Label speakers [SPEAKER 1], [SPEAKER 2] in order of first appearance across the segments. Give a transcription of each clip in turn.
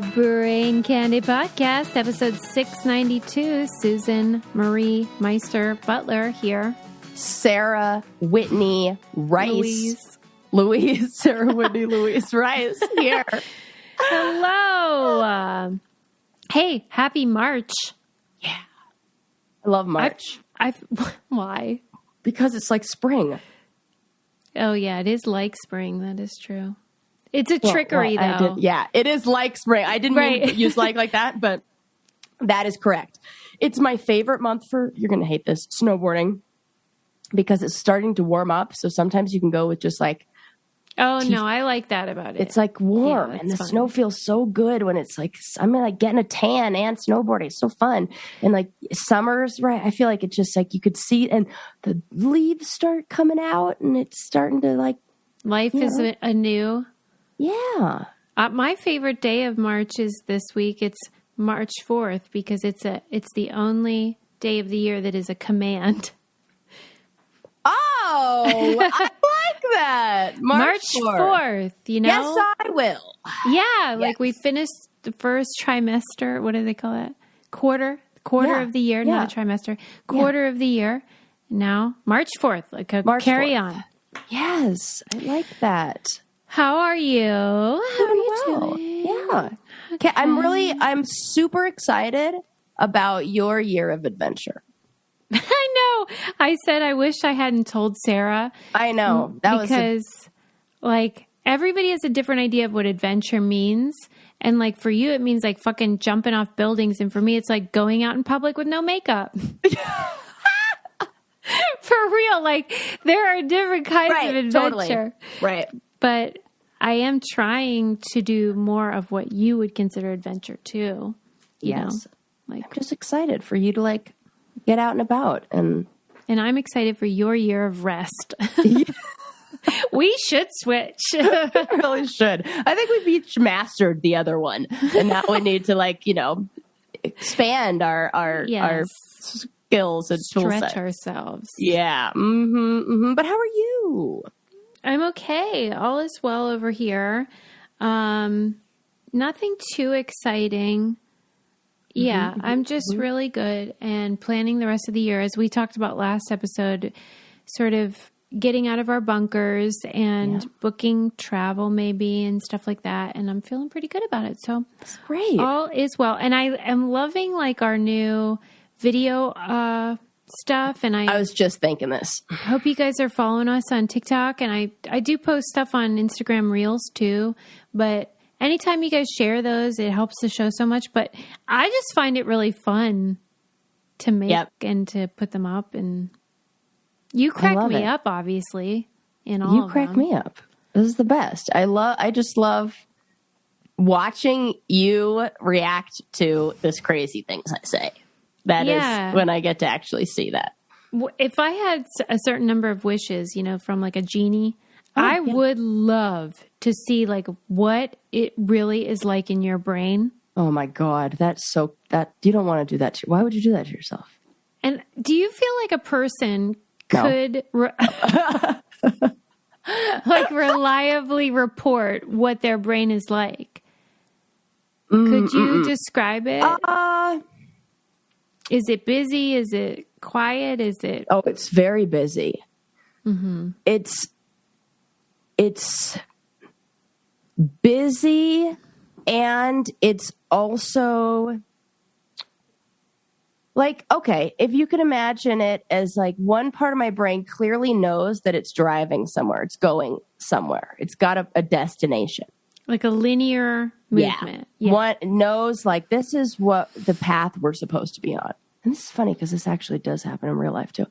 [SPEAKER 1] Brain Candy Podcast, episode 692. Susan Marie Meister Butler here.
[SPEAKER 2] Sarah Whitney Rice. Louise. Sarah Whitney Louise Rice here.
[SPEAKER 1] Hello. Hey, happy March.
[SPEAKER 2] Yeah. I love March.
[SPEAKER 1] Why?
[SPEAKER 2] Because it's like spring.
[SPEAKER 1] Oh, yeah, it is like spring. That is true. It's a trickery, though.
[SPEAKER 2] Yeah, it is like spring. I didn't mean to use like that, but that is correct. It's my favorite month for, you're going to hate this, snowboarding, because it's starting to warm up. So sometimes you can go with just like...
[SPEAKER 1] Oh, no, I like that about it.
[SPEAKER 2] It's like warm, and the snow feels so good when it's like, I'm like getting a tan and snowboarding. It's so fun. And like summers, right? I feel like it's just like you could see, and the leaves start coming out, and it's starting to like...
[SPEAKER 1] Life is anew.
[SPEAKER 2] Yeah.
[SPEAKER 1] My favorite day of March is this week. It's March 4th because it's the only day of the year that is a command.
[SPEAKER 2] Oh, I like that. March 4th,
[SPEAKER 1] you know?
[SPEAKER 2] Yes, I will.
[SPEAKER 1] Yeah, like we finished the first trimester. What do they call that? Quarter of the year, not a trimester. Quarter of the year. Now, March 4th, like a carry on.
[SPEAKER 2] Yes, I like that.
[SPEAKER 1] How are you? How are you doing?
[SPEAKER 2] Yeah. Okay. I'm super excited about your year of adventure.
[SPEAKER 1] I know. I said I wish I hadn't told Sarah.
[SPEAKER 2] I know.
[SPEAKER 1] Because like everybody has a different idea of what adventure means. And like for you, it means like fucking jumping off buildings. And for me, it's like going out in public with no makeup. For real. Like there are different kinds of adventure.
[SPEAKER 2] Totally. Right.
[SPEAKER 1] But I am trying to do more of what you would consider adventure too. You know? Like,
[SPEAKER 2] I'm just excited for you to like get out and about. And
[SPEAKER 1] I'm excited for your year of rest. We should switch.
[SPEAKER 2] Really should. I think we've each mastered the other one. And now we need to like, expand our skills and
[SPEAKER 1] stretch ourselves.
[SPEAKER 2] Yeah. Mm-hmm, mm-hmm. But how are you?
[SPEAKER 1] I'm okay. All is well over here. Nothing too exciting. Yeah,
[SPEAKER 2] mm-hmm,
[SPEAKER 1] I'm just really good and planning the rest of the year. As we talked about last episode, sort of getting out of our bunkers and booking travel maybe and stuff like that. And I'm feeling pretty good about it. So
[SPEAKER 2] that's great.
[SPEAKER 1] All is well. And I am loving like our new video stuff. And I
[SPEAKER 2] was just thinking this.
[SPEAKER 1] I hope you guys are following us on TikTok. And I do post stuff on Instagram Reels too. But anytime you guys share those, it helps the show so much. But I just find it really fun to make and to put them up. And you crack me up, obviously, in all of them.
[SPEAKER 2] You crack me up. This is the best. I just love watching you react to this crazy things I say. That is when I get to actually see that.
[SPEAKER 1] If I had a certain number of wishes, from like a genie, I would love to see like what it really is like in your brain.
[SPEAKER 2] Oh my God. That you don't want to do that to. Why would you do that to yourself?
[SPEAKER 1] And do you feel like a person could like reliably report what their brain is like? Could you describe it? Is it busy? Is it quiet? Is it?
[SPEAKER 2] Oh, it's very busy.
[SPEAKER 1] Mm-hmm.
[SPEAKER 2] It's busy, and it's also like, okay, if you could imagine it as like one part of my brain clearly knows that it's driving somewhere. It's going somewhere. It's got a destination.
[SPEAKER 1] Like a linear movement.
[SPEAKER 2] Yeah. One knows like this is what the path we're supposed to be on. And this is funny because this actually does happen in real life too.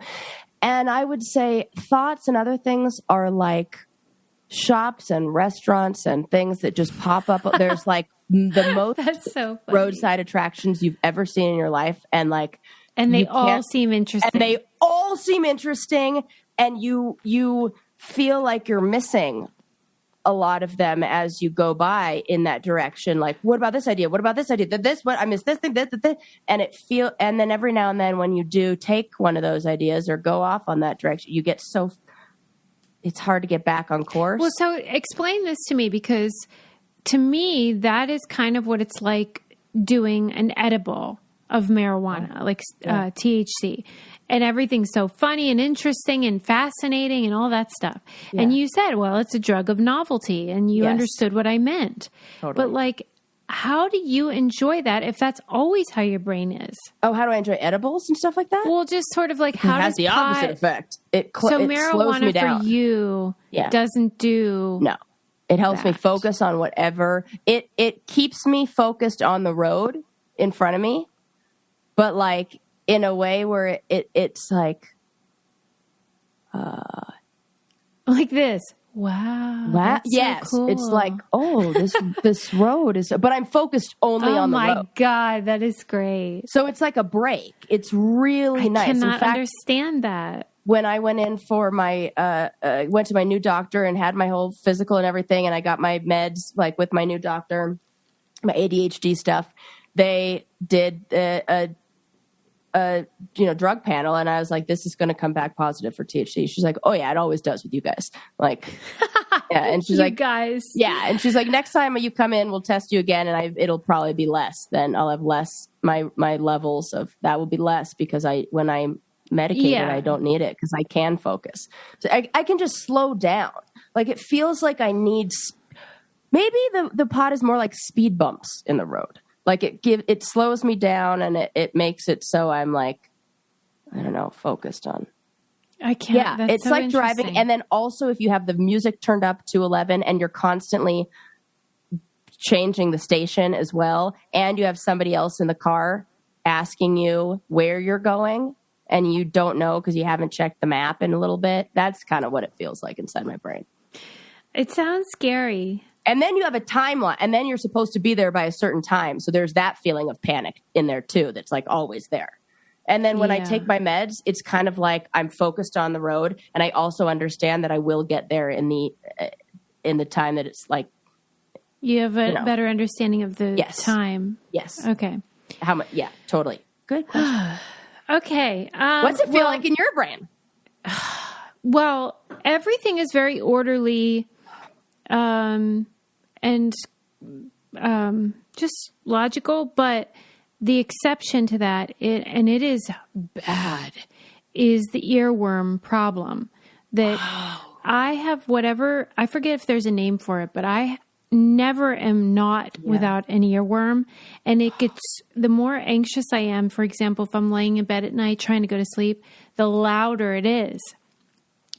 [SPEAKER 2] And I would say thoughts and other things are like shops and restaurants and things that just pop up. There's like the most
[SPEAKER 1] That's so funny.
[SPEAKER 2] Roadside attractions you've ever seen in your life. And like,
[SPEAKER 1] and they all seem interesting.
[SPEAKER 2] And they all seem interesting. And you feel like you're missing a lot of them as you go by in that direction. Like, what about this idea? What about this idea? What I missed this thing, this. And and then every now and then when you do take one of those ideas or go off on that direction, you get it's hard to get back on course.
[SPEAKER 1] Well, so explain this to me, because to me, that is kind of what it's like doing an edible of marijuana, like THC. And everything's so funny and interesting and fascinating and all that stuff. Yeah. And you said, well, it's a drug of novelty, and you understood what I meant. Totally. But like, how do you enjoy that if that's always how your brain is?
[SPEAKER 2] Oh, how do I enjoy edibles and stuff like that?
[SPEAKER 1] Well, just sort of like how
[SPEAKER 2] it has the opposite effect. It slows me down.
[SPEAKER 1] For you doesn't do
[SPEAKER 2] no. It helps me focus on whatever. It keeps me focused on the road in front of me, but like in a way where it's like
[SPEAKER 1] this. Wow.
[SPEAKER 2] Yes.
[SPEAKER 1] So cool.
[SPEAKER 2] It's like, this road is, but I'm focused only on the road. Oh my
[SPEAKER 1] God. That is great.
[SPEAKER 2] So it's like a break. It's really nice.
[SPEAKER 1] I cannot understand that.
[SPEAKER 2] When I went in for my, went to my new doctor and had my whole physical and everything, and I got my meds, like with my new doctor, my ADHD stuff, they did a drug panel, and I was like, this is going to come back positive for THC. She's like, oh yeah, it always does with you guys. Like, yeah. And she's like,
[SPEAKER 1] guys.
[SPEAKER 2] Yeah. And she's like, next time you come in, we'll test you again. And it'll probably be less. Then I'll have less, my levels of that will be less because when I'm medicated, I don't need it because I can focus. So I can just slow down. Like, it feels like I need, maybe the pot is more like speed bumps in the road. Like it slows me down, and it makes it so I'm like, I don't know, focused on.
[SPEAKER 1] I can't.
[SPEAKER 2] Yeah,
[SPEAKER 1] that's
[SPEAKER 2] it's
[SPEAKER 1] so
[SPEAKER 2] like driving. And then also if you have the music turned up to 11 and you're constantly changing the station as well, and you have somebody else in the car asking you where you're going and you don't know because you haven't checked the map in a little bit, that's kind of what it feels like inside my brain.
[SPEAKER 1] It sounds scary.
[SPEAKER 2] And then you have a timeline, and then you're supposed to be there by a certain time. So there's that feeling of panic in there too. That's like always there. And then when I take my meds, it's kind of like I'm focused on the road, and I also understand that I will get there in the time that it's like.
[SPEAKER 1] You have a better understanding of the time.
[SPEAKER 2] Yes.
[SPEAKER 1] Okay.
[SPEAKER 2] How much? Yeah, totally. Good question.
[SPEAKER 1] Okay.
[SPEAKER 2] What's it feel like in your brain?
[SPEAKER 1] Well, everything is very orderly. And just logical, but the exception to that, it is bad, is the earworm problem. That I have I forget if there's a name for it, but I never am not without an earworm. And it gets, the more anxious I am, for example, if I'm laying in bed at night trying to go to sleep, the louder it is.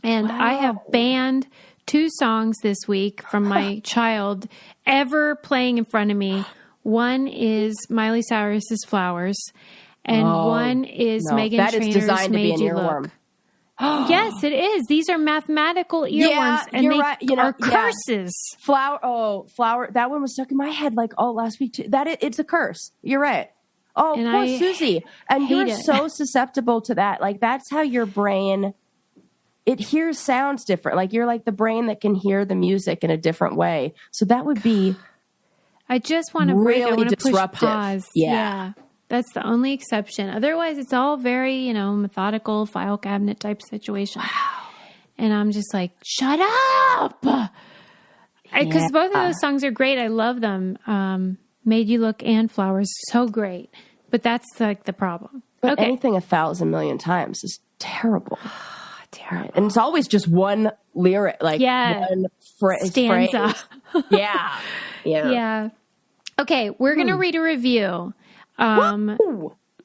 [SPEAKER 1] And I have banned 2 songs this week from my child ever playing in front of me. One is Miley Cyrus's Flowers, and one is Meghan Trainor's Made You Look. Yes, it is. These are mathematical earworms, and they are curses.
[SPEAKER 2] Flower. That one was stuck in my head like all last week too. It's a curse. You're right. Oh, and poor Susie. And you're so susceptible to that. Like, that's how your brain. It hears sounds different. Like, you're like the brain that can hear the music in a different way. So that would be.
[SPEAKER 1] I just want to break. I want to push pause.
[SPEAKER 2] Yeah.
[SPEAKER 1] That's the only exception. Otherwise, it's all very, methodical file cabinet type situation. Wow. And I'm just like, shut up. Because both of those songs are great. I love them. Made You Look and Flowers. So great. But that's like the problem.
[SPEAKER 2] But anything 1,000 million times is terrible.
[SPEAKER 1] Terrible.
[SPEAKER 2] And it's always just one lyric, like one
[SPEAKER 1] stanza.
[SPEAKER 2] Phrase. Yeah.
[SPEAKER 1] Okay, we're going to read a review.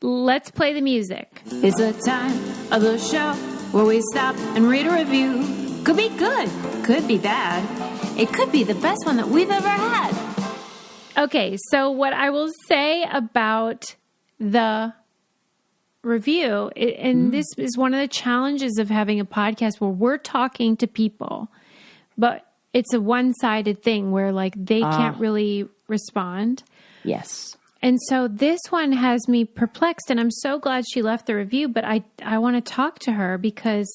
[SPEAKER 1] Let's play the music. It's the time of the show where we stop and read a review. Could be good, could be bad. It could be the best one that we've ever had. Okay, so what I will say about the review, and this is one of the challenges of having a podcast where we're talking to people, but it's a one-sided thing where like they can't really respond.
[SPEAKER 2] Yes.
[SPEAKER 1] And so this one has me perplexed, and I'm so glad she left the review, but I want to talk to her because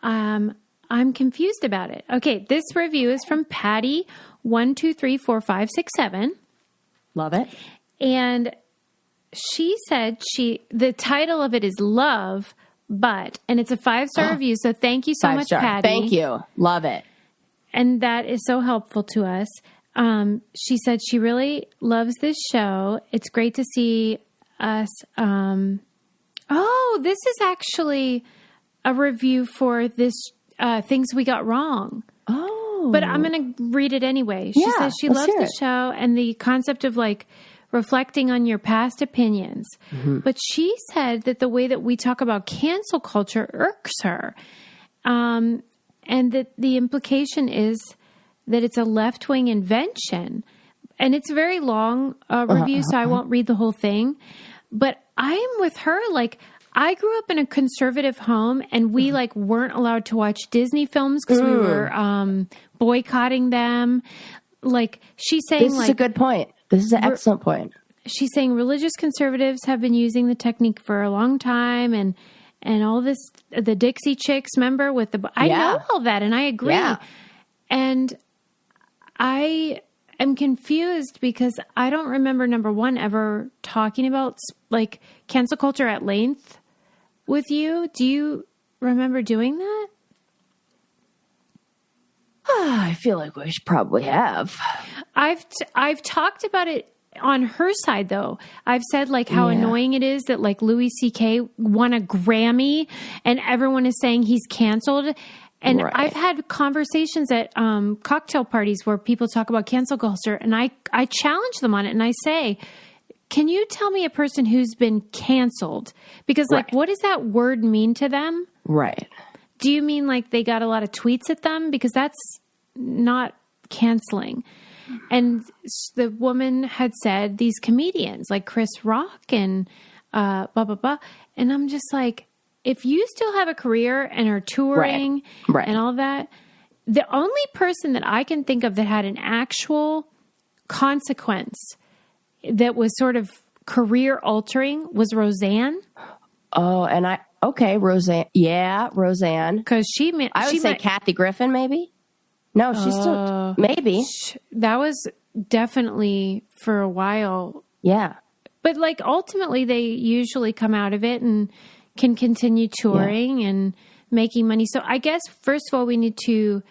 [SPEAKER 1] I'm confused about it. Okay, this review is from Patty 1234567.
[SPEAKER 2] Love it.
[SPEAKER 1] And she said the title of it is Love, and it's a 5-star review. So thank you so much, Patty.
[SPEAKER 2] Thank you. Love it.
[SPEAKER 1] And that is so helpful to us. she said she really loves this show. It's great to see us. This is actually a review for this Things We Got Wrong.
[SPEAKER 2] Oh.
[SPEAKER 1] But I'm going to read it anyway. She says she loves the show and the concept of like reflecting on your past opinions. Mm-hmm. But she said that the way that we talk about cancel culture irks her. And that the implication is that it's a left-wing invention. And it's a very long review, so I won't read the whole thing. But I am with her. Like, I grew up in a conservative home, and we like weren't allowed to watch Disney films because we were boycotting them. Like, she's saying,
[SPEAKER 2] this is a good point. This is an excellent point.
[SPEAKER 1] She's saying religious conservatives have been using the technique for a long time, and all this, the Dixie Chicks, remember with the, I know all that, and I agree. Yeah. And I am confused because I don't remember, number one, ever talking about like cancel culture at length with you. Do you remember doing that?
[SPEAKER 2] I feel like we should probably have.
[SPEAKER 1] I've talked about it on her side, though. I've said like how annoying it is that like Louis C.K. won a Grammy and everyone is saying he's canceled. And I've had conversations at cocktail parties where people talk about cancel culture, and I challenge them on it, and I say, can you tell me a person who's been canceled? Because like, what does that word mean to them?
[SPEAKER 2] Right.
[SPEAKER 1] Do you mean like they got a lot of tweets at them? Because that's not canceling. And the woman had said these comedians like Chris Rock and blah, blah, blah. And I'm just like, if you still have a career and are touring and all that, the only person that I can think of that had an actual consequence that was sort of career altering was Roseanne.
[SPEAKER 2] Oh, and Roseanne. Yeah, Roseanne.
[SPEAKER 1] Because
[SPEAKER 2] I would say Kathy Griffin, maybe. No, she's still, maybe.
[SPEAKER 1] That was definitely for a while.
[SPEAKER 2] Yeah.
[SPEAKER 1] But like ultimately they usually come out of it and can continue touring and making money. So I guess first of all, we need to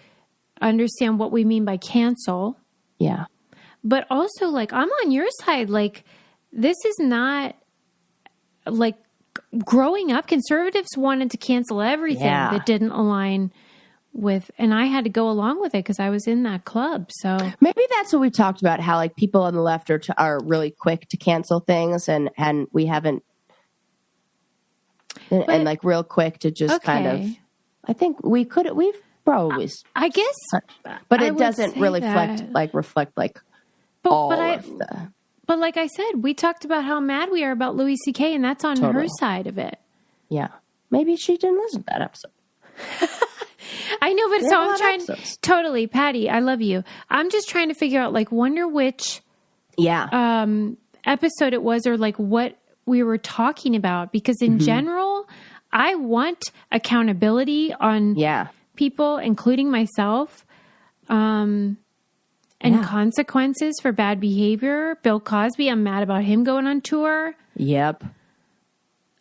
[SPEAKER 1] understand what we mean by cancel.
[SPEAKER 2] Yeah.
[SPEAKER 1] But also like, I'm on your side. Like, this is not like growing up. Conservatives wanted to cancel everything that didn't align with, and I had to go along with it because I was in that club. So
[SPEAKER 2] maybe that's what we talked about, how like people on the left are really quick to cancel things and we haven't, and like real quick to just kind of, I think we've probably,
[SPEAKER 1] I guess,
[SPEAKER 2] but it doesn't really reflect all of the.
[SPEAKER 1] But like I said, we talked about how mad we are about Louis C.K. and that's on her side of it.
[SPEAKER 2] Yeah. Maybe she didn't listen to that episode.
[SPEAKER 1] I know, but so I'm trying, totally, Patty, I love you. I'm just trying to figure out, like, wonder which episode it was or like what we were talking about, because in general, I want accountability on people, including myself, and consequences for bad behavior. Bill Cosby, I'm mad about him going on tour.
[SPEAKER 2] Yep.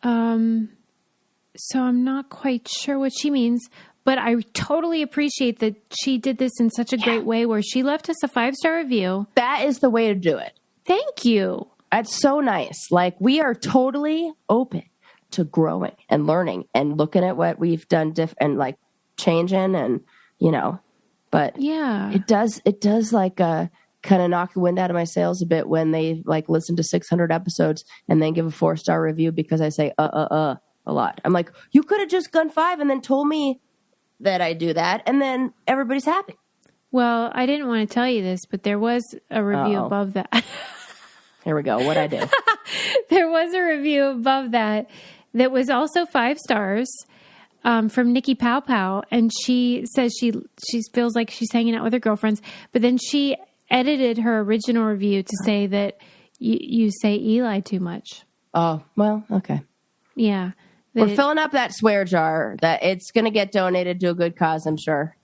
[SPEAKER 1] So I'm not quite sure what she means, but I totally appreciate that she did this in such a great way where she left us a 5-star review.
[SPEAKER 2] That is the way to do it.
[SPEAKER 1] Thank you.
[SPEAKER 2] That's so nice. Like, we are totally open to growing and learning and looking at what we've done and like changing and, but it does like kind of knock the wind out of my sails a bit when they like listen to 600 episodes and then give a 4-star review because I say, a lot. I'm like, you could have just gone 5 and then told me that I do that, and then everybody's happy.
[SPEAKER 1] Well, I didn't want to tell you this, but there was a review above that.
[SPEAKER 2] Here we go. What'd I do?
[SPEAKER 1] There was a review above that was also 5 stars from Nikki Pow Pow, and she says she feels like she's hanging out with her girlfriends, but then she edited her original review to say that you say Eli too much. Oh,
[SPEAKER 2] well, okay.
[SPEAKER 1] Yeah.
[SPEAKER 2] We're filling up that swear jar that it's going to get donated to a good cause, I'm sure.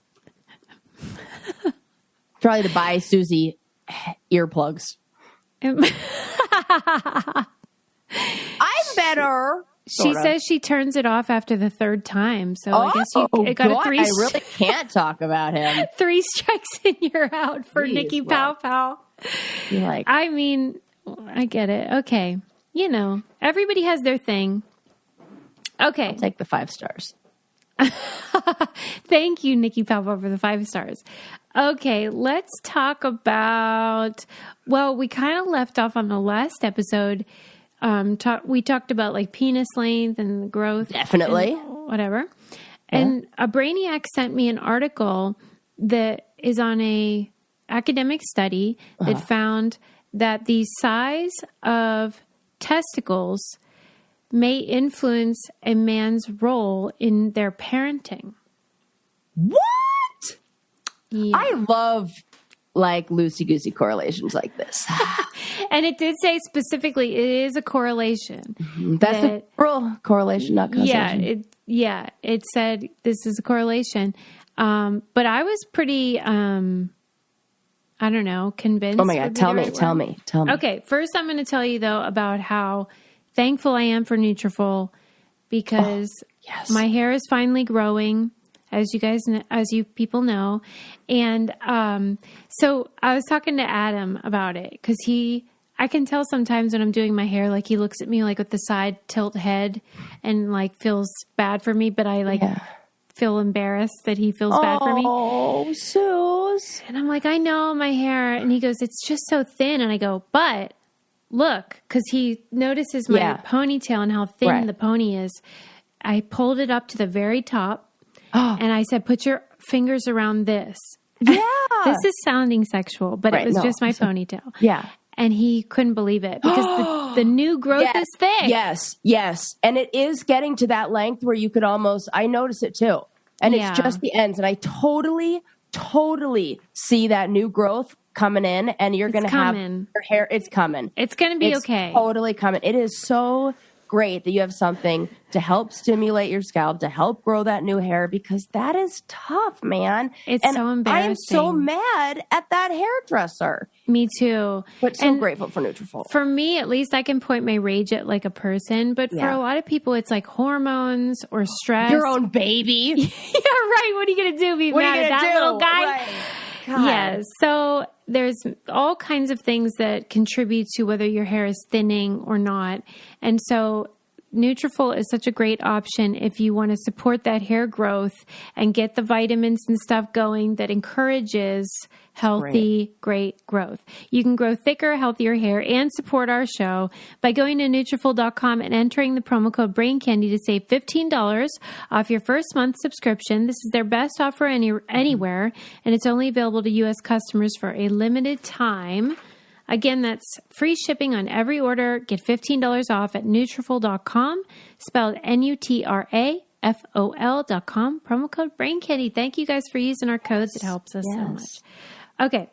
[SPEAKER 2] Probably to buy Susie earplugs. I'm better.
[SPEAKER 1] She says she turns it off after the third time. So I guess it got a 3
[SPEAKER 2] I really can't talk about him.
[SPEAKER 1] 3 strikes and you're out for Nikki Pow Pow.
[SPEAKER 2] You're like,
[SPEAKER 1] I mean, I get it. Okay. You know, everybody has their thing. Okay.
[SPEAKER 2] I'll take the 5 stars.
[SPEAKER 1] Thank you, Nikki Pow Pow, for the 5 stars. Okay, let's talk about, well, we kind of left off on the last episode. We talked about like penis length and the growth.
[SPEAKER 2] Definitely.
[SPEAKER 1] Whatever. Yeah. And a Brainiac sent me an article that is on a academic study that found that the size of testicles may influence a man's role in their parenting.
[SPEAKER 2] What?
[SPEAKER 1] Yeah.
[SPEAKER 2] I love like loosey-goosey correlations like this.
[SPEAKER 1] And it did say specifically it is a correlation.
[SPEAKER 2] That's the rule. Correlation, not causation.
[SPEAKER 1] It said this is a correlation. But I was pretty, I don't know, convinced.
[SPEAKER 2] Oh my God, tell me.
[SPEAKER 1] Okay, first I'm going to tell you though about how thankful I am for Nutrafol because my hair is finally growing, as you people know. And so I was talking to Adam about it because I can tell sometimes when I'm doing my hair, like he looks at me like with the side tilt head and like feels bad for me, but I feel embarrassed that he feels bad for me.
[SPEAKER 2] Oh, Suze.
[SPEAKER 1] And I'm like, I know my hair. And he goes, it's just so thin. And I go, but look, because he notices my ponytail and how thin the pony is. I pulled it up to the very top and I said, put your fingers around this.
[SPEAKER 2] Yeah.
[SPEAKER 1] This is sounding sexual, but it was just my ponytail.
[SPEAKER 2] Yeah.
[SPEAKER 1] And he couldn't believe it because the new growth is thick.
[SPEAKER 2] Yes. And it is getting to that length where you could almost, I notice it too. And it's just the ends. And I totally see that new growth coming in, and you're going to have your hair. It's coming.
[SPEAKER 1] It's going to be okay.
[SPEAKER 2] Totally coming. It is so great that you have something to help stimulate your scalp, to help grow that new hair, because that is tough, man.
[SPEAKER 1] It's so embarrassing.
[SPEAKER 2] I'm so mad at that hairdresser.
[SPEAKER 1] Me too.
[SPEAKER 2] But so grateful for Nutrafol.
[SPEAKER 1] For me, at least I can point my rage at like a person, but for a lot of people, it's like hormones or stress.
[SPEAKER 2] Your own baby.
[SPEAKER 1] Yeah, right. What are you going to do? Be mad at that little guy?
[SPEAKER 2] Right. God.
[SPEAKER 1] Yeah. So there's all kinds of things that contribute to whether your hair is thinning or not. And so Nutrafol is such a great option if you want to support that hair growth and get the vitamins and stuff going that encourages healthy, great growth. You can grow thicker, healthier hair and support our show by going to Nutrafol.com and entering the promo code BRAINCANDY to save $15 off your first month subscription. This is their best offer anywhere, and it's only available to U.S. customers for a limited time. Again, that's free shipping on every order. Get $15 off at Nutrafol.com, spelled Nutrafol.com, promo code BRAINCANDY. Thank you guys for using our codes. It helps us so much. Okay.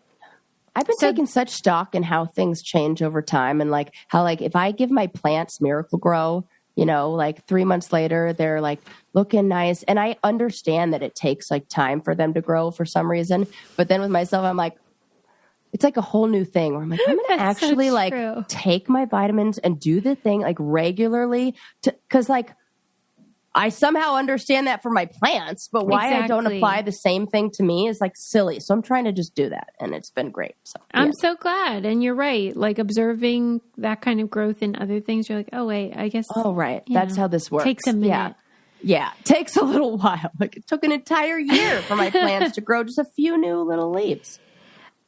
[SPEAKER 2] I've been taking such stock in how things change over time, and like how, like, if I give my plants Miracle Grow, you know, like 3 months later, they're like looking nice. And I understand that it takes like time for them to grow for some reason. But then with myself, I'm like, it's like a whole new thing where I'm like, I'm going to actually like take my vitamins and do the thing like regularly, because like I somehow understand that for my plants, but why I don't apply the same thing to me is like silly. So I'm trying to just do that, and it's been great. So
[SPEAKER 1] I'm so glad. And you're right. Like observing that kind of growth in other things, you're like, oh wait, I guess.
[SPEAKER 2] Oh, right. That's how this works.
[SPEAKER 1] Takes a minute.
[SPEAKER 2] Yeah. Takes a little while. Like it took an entire year for my plants to grow just a few new little leaves.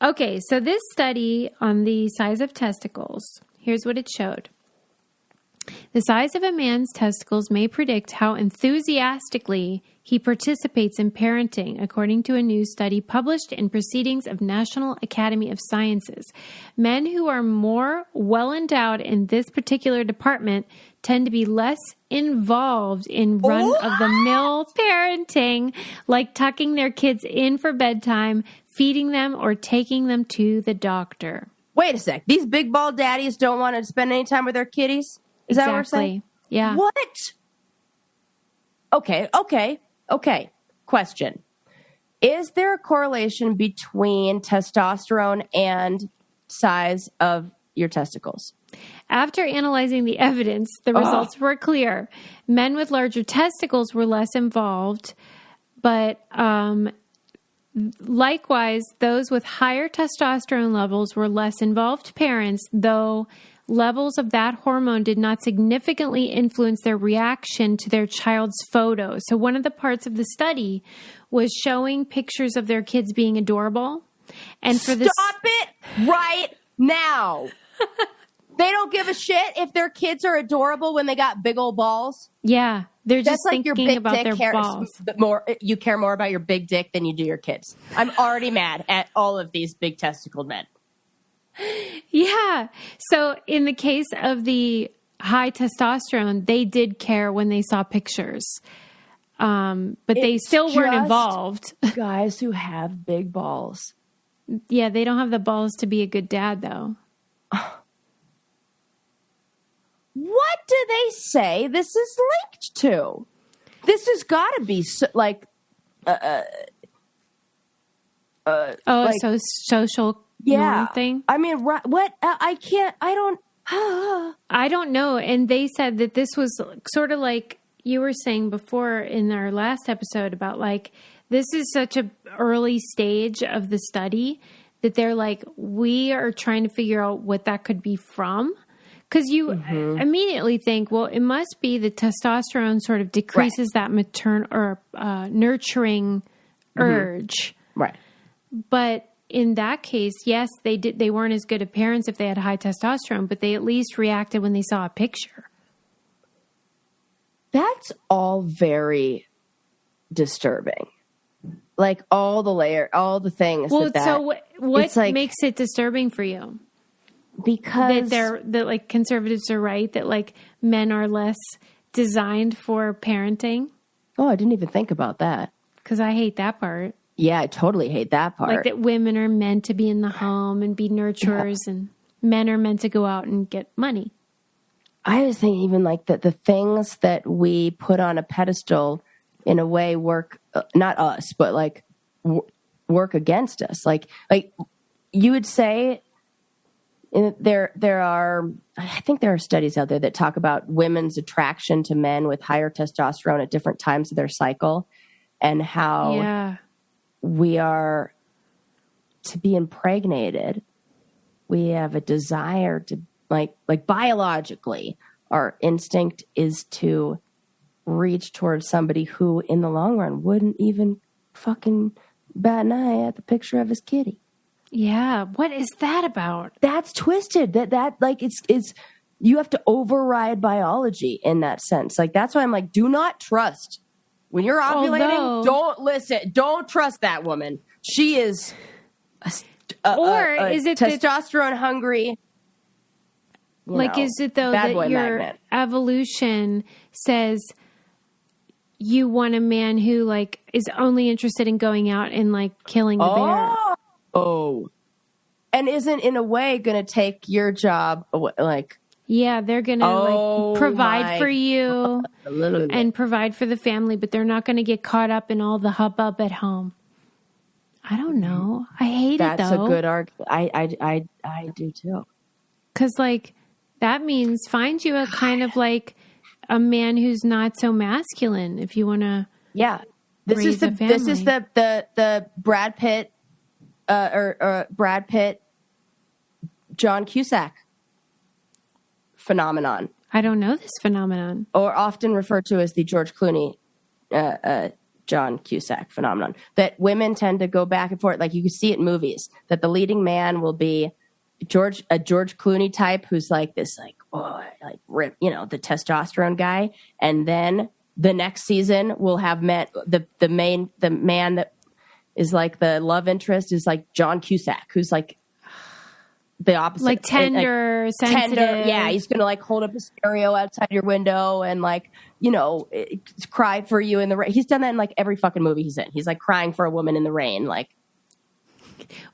[SPEAKER 1] Okay. So this study on the size of testicles, here's what it showed. The size of a man's testicles may predict how enthusiastically he participates in parenting, according to a new study published in Proceedings of National Academy of Sciences. Men who are more well-endowed in this particular department tend to be less involved in run-of-the-mill parenting, like tucking their kids in for bedtime, feeding them, or taking them to the doctor.
[SPEAKER 2] Wait a sec. These big bald daddies don't want to spend any time with their kitties? Is that what we're saying?
[SPEAKER 1] Yeah.
[SPEAKER 2] What? Okay. Question. Is there a correlation between testosterone and size of your testicles?
[SPEAKER 1] After analyzing the evidence, the results were clear. Men with larger testicles were less involved, but likewise, those with higher testosterone levels were less involved parents, though levels of that hormone did not significantly influence their reaction to their child's photo. So one of the parts of the study was showing pictures of their kids being adorable. And for this,
[SPEAKER 2] Stop it right now. They don't give a shit if their kids are adorable when they got big old balls.
[SPEAKER 1] Yeah, they're just
[SPEAKER 2] That's like your
[SPEAKER 1] thinking
[SPEAKER 2] big
[SPEAKER 1] about
[SPEAKER 2] dick
[SPEAKER 1] their balls.
[SPEAKER 2] You care more about your big dick than you do your kids. I'm already mad at all of these big testicled men.
[SPEAKER 1] Yeah. So in the case of the high testosterone, they did care when they saw pictures. But they still weren't involved.
[SPEAKER 2] Guys who have big balls.
[SPEAKER 1] Yeah, they don't have the balls to be a good dad, though.
[SPEAKER 2] What do they say this is linked to? This has got to be social
[SPEAKER 1] norm thing.
[SPEAKER 2] I mean, what? I
[SPEAKER 1] don't know. And they said that this was sort of like you were saying before in our last episode about like, this is such a early stage of the study that they're like, we are trying to figure out what that could be from. Because you immediately think, well, it must be the testosterone sort of decreases that nurturing urge.
[SPEAKER 2] Right.
[SPEAKER 1] But in that case, yes, they weren't as good of parents if they had high testosterone, but they at least reacted when they saw a picture.
[SPEAKER 2] That's all very disturbing. Like all the things.
[SPEAKER 1] Well, so what
[SPEAKER 2] like,
[SPEAKER 1] makes it disturbing for you?
[SPEAKER 2] Because
[SPEAKER 1] that like conservatives are right that like men are less designed for parenting.
[SPEAKER 2] Oh, I didn't even think about that.
[SPEAKER 1] Because I hate that part.
[SPEAKER 2] Yeah, I totally hate that part.
[SPEAKER 1] Like that women are meant to be in the home and be nurturers, and men are meant to go out and get money.
[SPEAKER 2] I was thinking even like that the things that we put on a pedestal in a way work, not us, but like work against us. Like you would say. There are, I think there are studies out there that talk about women's attraction to men with higher testosterone at different times of their cycle, and how we are to be impregnated. We have a desire to like biologically, our instinct is to reach towards somebody who in the long run wouldn't even fucking bat an eye at the picture of his kitty.
[SPEAKER 1] Yeah, what is that about?
[SPEAKER 2] That's twisted. That like it's you have to override biology in that sense. Like that's why I'm like, do not trust when you're ovulating. Don't listen. Don't trust that woman. She is
[SPEAKER 1] is it
[SPEAKER 2] testosterone hungry?
[SPEAKER 1] Is it though that your magnet. Evolution says you want a man who like is only interested in going out and like killing the bear?
[SPEAKER 2] Oh, and isn't in a way going to take your job away? Like,
[SPEAKER 1] yeah, they're going to like provide for you and provide for the family, but they're not going to get caught up in all the hubbub at home. I don't know. I hate it though.
[SPEAKER 2] That's a good argument. I do too.
[SPEAKER 1] Because like that means find you a kind of like a man who's not so masculine if you want to.
[SPEAKER 2] Yeah, this is the Brad Pitt. Brad Pitt, John Cusack phenomenon.
[SPEAKER 1] I don't know this phenomenon.
[SPEAKER 2] Or often referred to as the George Clooney, John Cusack phenomenon. That women tend to go back and forth. Like you can see it in movies. That the leading man will be a George Clooney type who's like this, like rip, the testosterone guy. And then the next season we'll have met the man that is like the love interest is like John Cusack, who's like the opposite.
[SPEAKER 1] Like tender, sensitive.
[SPEAKER 2] Yeah, he's going to like hold up a stereo outside your window and like, cry for you in the rain. He's done that in like every fucking movie he's in. He's like crying for a woman in the rain. Like,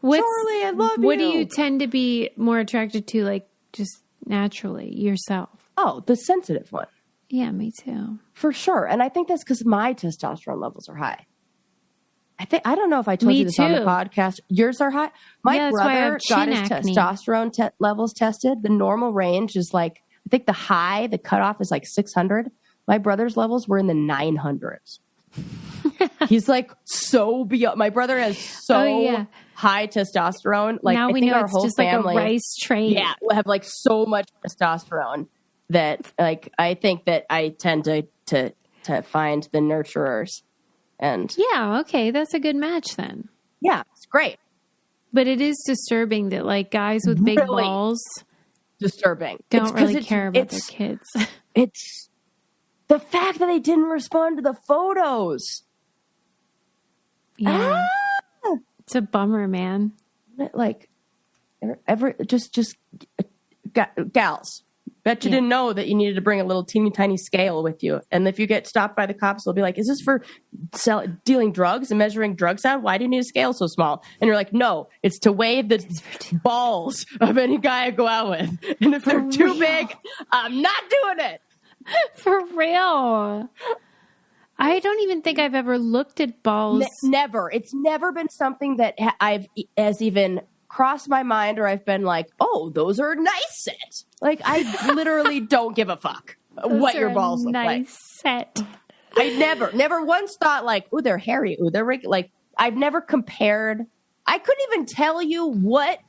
[SPEAKER 2] Charlie, I love you.
[SPEAKER 1] What do you tend to be more attracted to, like just naturally yourself?
[SPEAKER 2] Oh, the sensitive one.
[SPEAKER 1] Yeah, me too.
[SPEAKER 2] For sure. And I think that's because my testosterone levels are high. I don't know if I told
[SPEAKER 1] Me
[SPEAKER 2] you this on the
[SPEAKER 1] too.
[SPEAKER 2] podcast. Yours are high. My
[SPEAKER 1] Yeah, that's why I
[SPEAKER 2] brother
[SPEAKER 1] have
[SPEAKER 2] got
[SPEAKER 1] chin
[SPEAKER 2] his
[SPEAKER 1] acne.
[SPEAKER 2] testosterone levels tested. The normal range is like, I think the cutoff is like 600. My brother's levels were in the 900s. He's like so beyond. My brother has so high testosterone. Like
[SPEAKER 1] now
[SPEAKER 2] I
[SPEAKER 1] we
[SPEAKER 2] think
[SPEAKER 1] know
[SPEAKER 2] our
[SPEAKER 1] it's
[SPEAKER 2] whole
[SPEAKER 1] just
[SPEAKER 2] family,
[SPEAKER 1] like a rice train.
[SPEAKER 2] yeah, will have like so much testosterone that like I think that I tend to find the nurturers, and
[SPEAKER 1] Yeah, okay, that's a good match then.
[SPEAKER 2] yeah, it's great.
[SPEAKER 1] But it is disturbing that like guys with big
[SPEAKER 2] Really
[SPEAKER 1] balls
[SPEAKER 2] disturbing.
[SPEAKER 1] don't really care about their kids.
[SPEAKER 2] It's the fact that they didn't respond to the photos.
[SPEAKER 1] Yeah. It's a bummer, man.
[SPEAKER 2] Like gals. Bet you didn't know that you needed to bring a little teeny tiny scale with you. And if you get stopped by the cops, they'll be like, is this for dealing drugs and measuring drugs out? Why do you need a scale so small? And you're like, no, it's to weigh the balls of any guy I go out with. And if they're too big, I'm not doing it.
[SPEAKER 1] For real. I don't even think I've ever looked at balls.
[SPEAKER 2] Never. It's never been something that has even crossed my mind, or I've been like, oh, those are a nice set. Like, I literally don't give a fuck what your balls look like.
[SPEAKER 1] Nice set.
[SPEAKER 2] I never once thought like, oh, they're hairy. Oh, they're wrinkly. Like, I've never compared. I couldn't even tell you what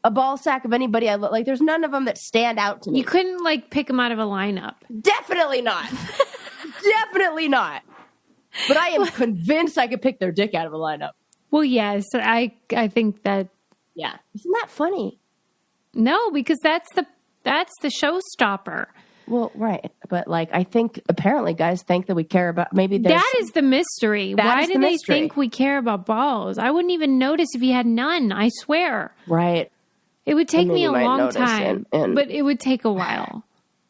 [SPEAKER 2] a ball sack of anybody I look like. There's none of them that stand out to me.
[SPEAKER 1] You couldn't like pick them out of a lineup.
[SPEAKER 2] Definitely not. Definitely not. But I am convinced I could pick their dick out of a lineup.
[SPEAKER 1] Well, yes, I think that.
[SPEAKER 2] Yeah, isn't that funny?
[SPEAKER 1] No, because that's the showstopper.
[SPEAKER 2] Well, right, but like I think apparently guys think that we care about maybe
[SPEAKER 1] that is the mystery. Why do they
[SPEAKER 2] mystery.
[SPEAKER 1] think we care about balls? I wouldn't even notice if you had none. I swear.
[SPEAKER 2] Right.
[SPEAKER 1] It would take me a
[SPEAKER 2] might
[SPEAKER 1] long
[SPEAKER 2] notice
[SPEAKER 1] time, but it would take a while.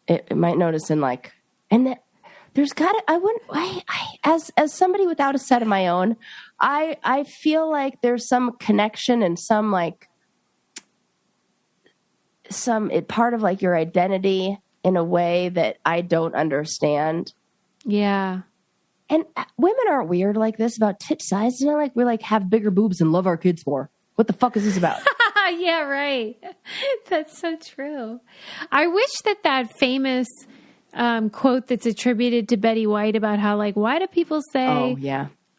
[SPEAKER 2] It might notice in like, and that there's got to. I wouldn't. As somebody without a set of my own, I feel like there's some connection and some like part of like your identity in a way that I don't understand.
[SPEAKER 1] Yeah.
[SPEAKER 2] And women aren't weird like this about tit size. It's not like we like have bigger boobs and love our kids more. What the fuck is this about?
[SPEAKER 1] Yeah, right. That's so true. I wish that famous quote that's attributed to Betty White about how like, why do people say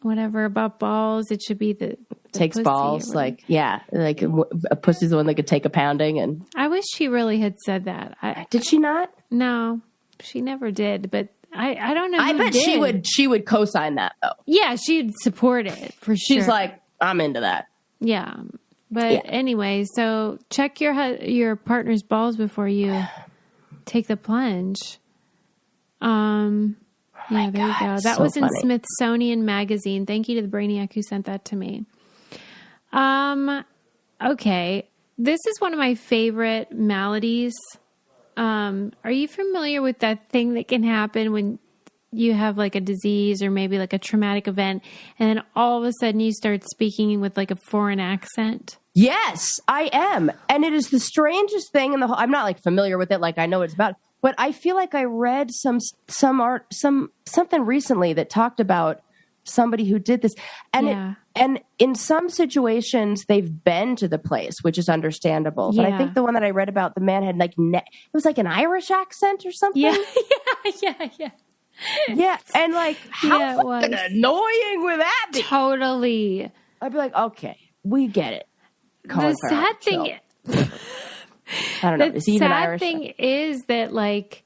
[SPEAKER 1] whatever about balls? It should be the
[SPEAKER 2] takes balls. Like, yeah, like a pussy's the one that could take a pounding. And
[SPEAKER 1] I wish she really had said that.
[SPEAKER 2] Did she not?
[SPEAKER 1] No, she never did. But I don't know.
[SPEAKER 2] I bet she would co-sign that though.
[SPEAKER 1] Yeah, she'd support it for sure.
[SPEAKER 2] She's like, I'm into that.
[SPEAKER 1] Yeah. But anyway, so check your partner's balls before you take the plunge. There you go. That was in Smithsonian Magazine. Thank you to the Brainiac who sent that to me. Okay. This is one of my favorite maladies. Are you familiar with that thing that can happen when you have like a disease or maybe like a traumatic event and then all of a sudden you start speaking with like a foreign accent?
[SPEAKER 2] Yes, I am. And it is the strangest thing in the whole, I'm not like familiar with it. Like I know what it's about, but I feel like I read something recently that talked about somebody who did this. And and in some situations they've been to the place, which is understandable. But I think the one that I read about, the man had like, it was like an Irish accent or something.
[SPEAKER 1] Yeah.
[SPEAKER 2] Yeah. And like, how fucking annoying would that be?
[SPEAKER 1] Totally.
[SPEAKER 2] I'd be like, okay, we get it.
[SPEAKER 1] The sad thing,
[SPEAKER 2] I don't know. Is he even Irish?
[SPEAKER 1] The sad thing is that like,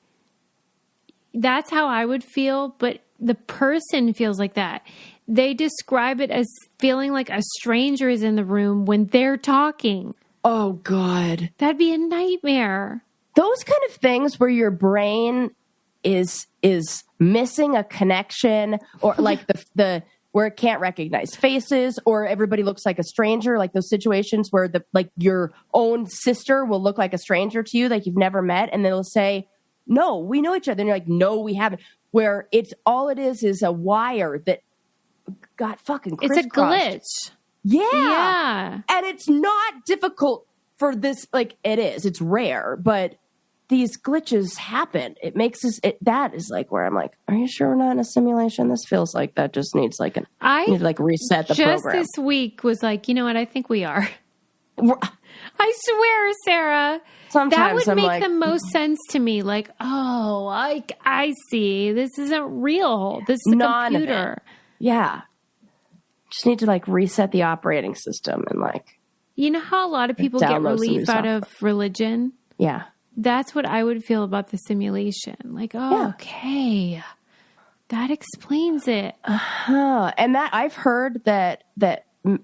[SPEAKER 1] that's how I would feel, but the person feels like that. They describe it as feeling like a stranger is in the room when they're talking.
[SPEAKER 2] Oh God.
[SPEAKER 1] That'd be a nightmare.
[SPEAKER 2] Those kind of things where your brain is missing a connection, or like the where it can't recognize faces, or everybody looks like a stranger, like those situations where like your own sister will look like a stranger to you, like you've never met, and they'll say, no, we know each other. And you're like, no, we haven't. Where it's all it is a wire that got fucking crisscrossed.
[SPEAKER 1] It's a glitch.
[SPEAKER 2] Yeah. And it's not difficult for this. Like it is. It's rare, but these glitches happen. It makes us, that is like where I'm like, are you sure we're not in a simulation? This feels like that just needs like need to like reset the
[SPEAKER 1] just
[SPEAKER 2] program.
[SPEAKER 1] this week was like, you know what? I think we are. I swear, Sarah,
[SPEAKER 2] Sometimes
[SPEAKER 1] that would
[SPEAKER 2] I'm
[SPEAKER 1] make
[SPEAKER 2] like,
[SPEAKER 1] the most sense to me. Like, oh, I see. This isn't real. This is a computer.
[SPEAKER 2] Yeah. Just need to like reset the operating system and like.
[SPEAKER 1] You know how a lot of people get relief out of religion?
[SPEAKER 2] Yeah.
[SPEAKER 1] That's what I would feel about the simulation. Like, okay, that explains it.
[SPEAKER 2] And that I've heard that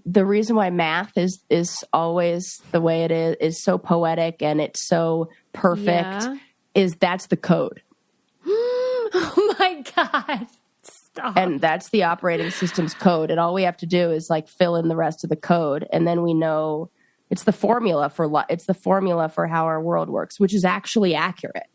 [SPEAKER 2] the reason why math is always the way it is so poetic and it's so perfect is that's the code.
[SPEAKER 1] Oh my God. Stop.
[SPEAKER 2] And that's the operating system's code. And all we have to do is like fill in the rest of the code. And then we know it's the formula for how our world works, which is actually accurate.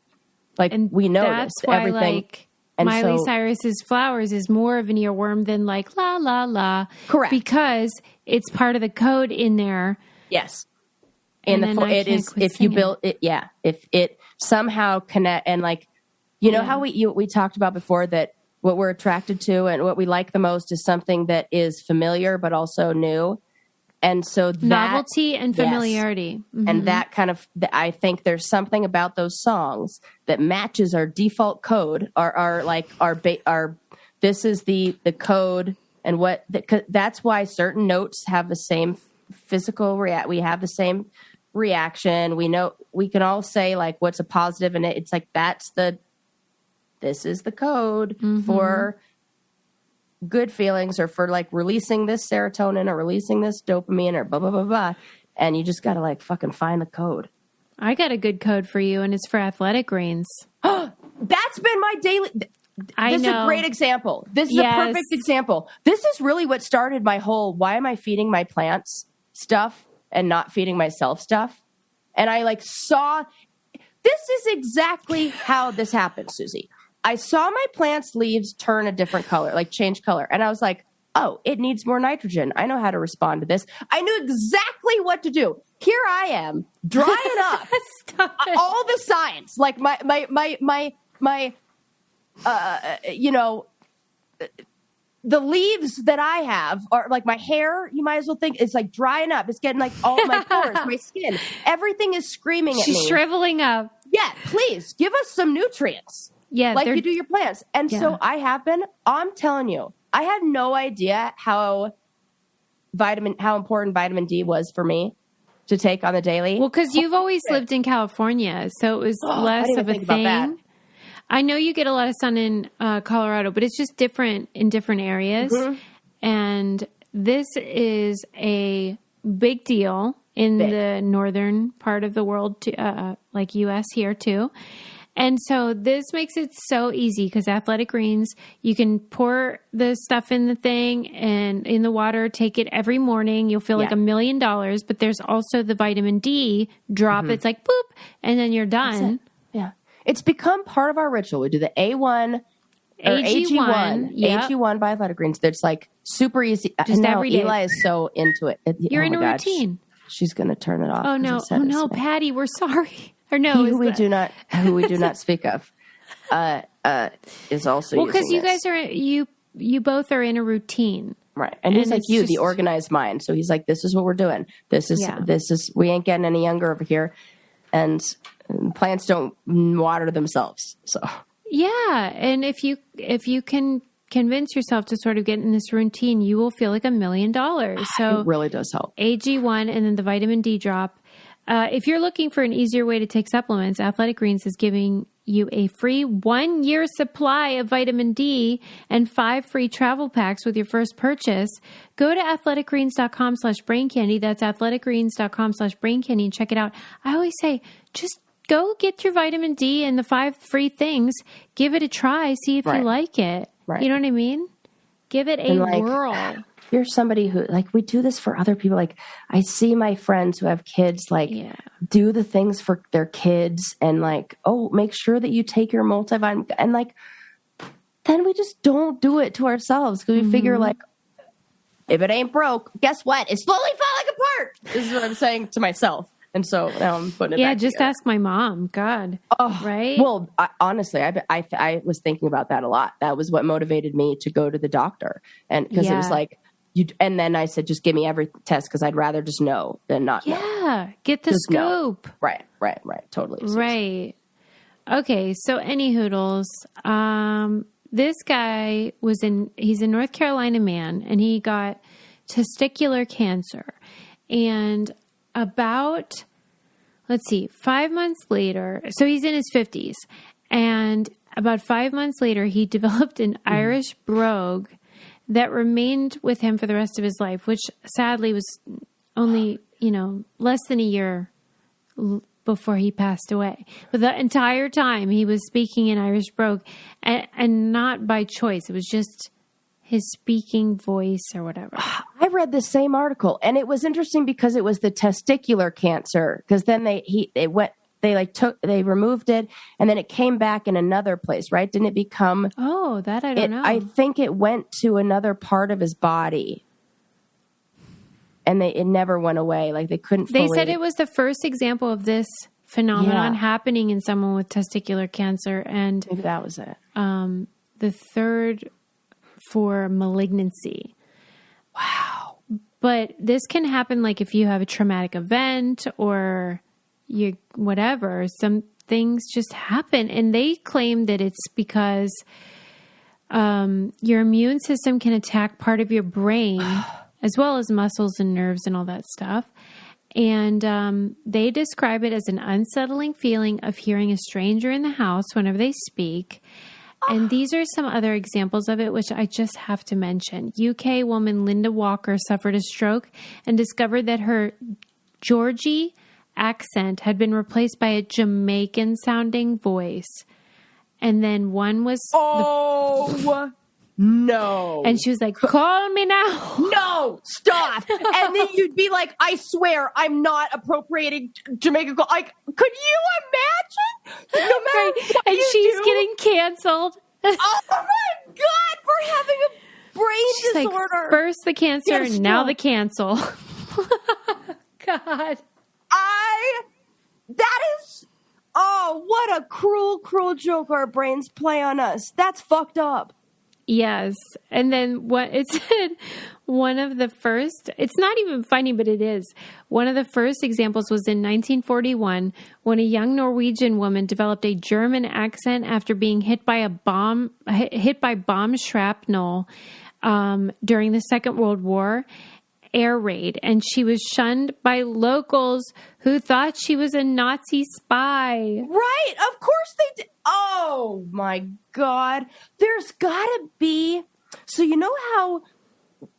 [SPEAKER 2] Like
[SPEAKER 1] and
[SPEAKER 2] we know
[SPEAKER 1] that's
[SPEAKER 2] this,
[SPEAKER 1] why
[SPEAKER 2] everything.
[SPEAKER 1] Like Miley Cyrus's Flowers is more of an earworm than like la la la.
[SPEAKER 2] Correct.
[SPEAKER 1] Because it's part of the code in there.
[SPEAKER 2] Yes. And it is if you build it, if it somehow connect and like, you know how we talked about before that what we're attracted to and what we like the most is something that is familiar but also new. And so that
[SPEAKER 1] novelty and familiarity.
[SPEAKER 2] Mm-hmm. And that kind of, I think there's something about those songs that matches our default code, this is the code and that's why certain notes have the same physical we have the same reaction. We know we can all say like what's a positive and it's like, this is the code for good feelings or for like releasing this serotonin or releasing this dopamine or blah, blah, blah, blah. And you just got to like fucking find the code.
[SPEAKER 1] I got a good code for you and it's for athletic greens.
[SPEAKER 2] That's been my daily. This is a great example. This is a perfect example. This is really what started my whole, why am I feeding my plants stuff and not feeding myself stuff? And I like saw, this is exactly how this happened, Susie. I saw my plant's leaves turn a different color, like change color. And I was like, oh, it needs more nitrogen. I know how to respond to this. I knew exactly what to do. Here I am, drying up all the science, like the leaves that I have are like my hair. You might as well think it's like drying up. It's getting like all my pores, my skin. Everything is screaming at me.
[SPEAKER 1] She's shriveling up.
[SPEAKER 2] Yeah, please give us some nutrients.
[SPEAKER 1] Yeah,
[SPEAKER 2] like you do your plants. And so I'm telling you, I had no idea how important vitamin D was for me to take on the daily.
[SPEAKER 1] Well, because you've always lived in California, so it was less of a thing. I know you get a lot of sun in Colorado, but it's just different in different areas. Mm-hmm. And this is a big deal in the northern part of the world, like U.S. here too. And so this makes it so easy because Athletic Greens, you can pour the stuff in the thing and in the water, take it every morning. You'll feel like $1 million, but there's also the vitamin D drop. It's like boop, and then you're done.
[SPEAKER 2] Yeah. It's become part of our ritual. We do the A1 or AG1 by Athletic Greens. That's like super easy.
[SPEAKER 1] Just every day.
[SPEAKER 2] Eli is so into it.
[SPEAKER 1] You're in a routine.
[SPEAKER 2] She's going to turn it off.
[SPEAKER 1] Oh no, Patty, we're sorry. Or no,
[SPEAKER 2] who we do not speak of, is also
[SPEAKER 1] because you guys are you both are in a routine,
[SPEAKER 2] right? And he's like the organized mind. So he's like, this is what we're doing. This is we ain't getting any younger over here, and plants don't water themselves. So
[SPEAKER 1] yeah, and if you can convince yourself to sort of get in this routine, you will feel like $1 million. So
[SPEAKER 2] it really does help.
[SPEAKER 1] AG1 and then the vitamin D drop. If you're looking for an easier way to take supplements, Athletic Greens is giving you a free 1-year supply of vitamin D and 5 free travel packs with your first purchase. Go to athleticgreens.com/braincandy. That's athleticgreens.com/braincandy and check it out. I always say, just go get your vitamin D and the 5 free things. Give it a try. See if you like it. Right. You know what I mean? Give it a whirl.
[SPEAKER 2] You're somebody who, like, we do this for other people. Like, I see my friends who have kids, like, do the things for their kids and, like, make sure that you take your multivitamin. And, like, then we just don't do it to ourselves because we figure, like, if it ain't broke, guess what? It's slowly falling apart. This is what I'm saying to myself. And so now I'm putting it
[SPEAKER 1] Yeah,
[SPEAKER 2] back
[SPEAKER 1] just
[SPEAKER 2] together.
[SPEAKER 1] ask my mom. God.
[SPEAKER 2] Oh,
[SPEAKER 1] right?
[SPEAKER 2] Well, honestly, I was thinking about that a lot. That was what motivated me to go to the doctor. And because it was like, and then I said, just give me every test because I'd rather just know than not know.
[SPEAKER 1] Yeah, get the
[SPEAKER 2] Just
[SPEAKER 1] scoop.
[SPEAKER 2] know. Right. Totally.
[SPEAKER 1] Right. Okay, so any hoodles. This guy he's a North Carolina man, and he got testicular cancer. And about, 5 months later, so he's in his 50s, and about 5 months later, he developed an Irish brogue that remained with him for the rest of his life, which sadly was only, less than a year before he passed away. But the entire time he was speaking in Irish brogue, and not by choice. It was just his speaking voice or whatever.
[SPEAKER 2] I read the same article, and it was interesting because it was the testicular cancer. Because then they removed it, and then it came back in another place, right? Didn't it become?
[SPEAKER 1] Oh, that I don't know.
[SPEAKER 2] I think it went to another part of his body, and it never went away. Like they couldn't.
[SPEAKER 1] They said it was the first example of this phenomenon happening in someone with testicular cancer, and
[SPEAKER 2] maybe that was it.
[SPEAKER 1] The third for malignancy.
[SPEAKER 2] Wow.
[SPEAKER 1] But this can happen like if you have a traumatic event or whatever, some things just happen. And they claim that it's because your immune system can attack part of your brain as well as muscles and nerves and all that stuff. And they describe it as an unsettling feeling of hearing a stranger in the house whenever they speak. And these are some other examples of it, which I just have to mention. UK woman Linda Walker suffered a stroke and discovered that her Georgie accent had been replaced by a Jamaican-sounding voice. And then one was...
[SPEAKER 2] No.
[SPEAKER 1] And she was like, call me now.
[SPEAKER 2] No, stop. And then you'd be like, I swear I'm not appropriating Jamaican. Like, could you imagine? No matter what
[SPEAKER 1] and
[SPEAKER 2] you
[SPEAKER 1] she's
[SPEAKER 2] do,
[SPEAKER 1] getting canceled.
[SPEAKER 2] Oh my God, for having a brain
[SPEAKER 1] She's
[SPEAKER 2] disorder.
[SPEAKER 1] like, first the cancer,
[SPEAKER 2] Yes,
[SPEAKER 1] now
[SPEAKER 2] no.
[SPEAKER 1] the cancel. God.
[SPEAKER 2] That is, what a cruel, cruel joke our brains play on us. That's fucked up.
[SPEAKER 1] Yes. And then what it said, one of the first, it's not even funny, but it is. One of the first examples was in 1941 when a young Norwegian woman developed a German accent after being hit by bomb shrapnel during the Second World War air raid. And she was shunned by locals who thought she was a Nazi spy.
[SPEAKER 2] Right. Of course they did. Oh my God. There's gotta be. So you know how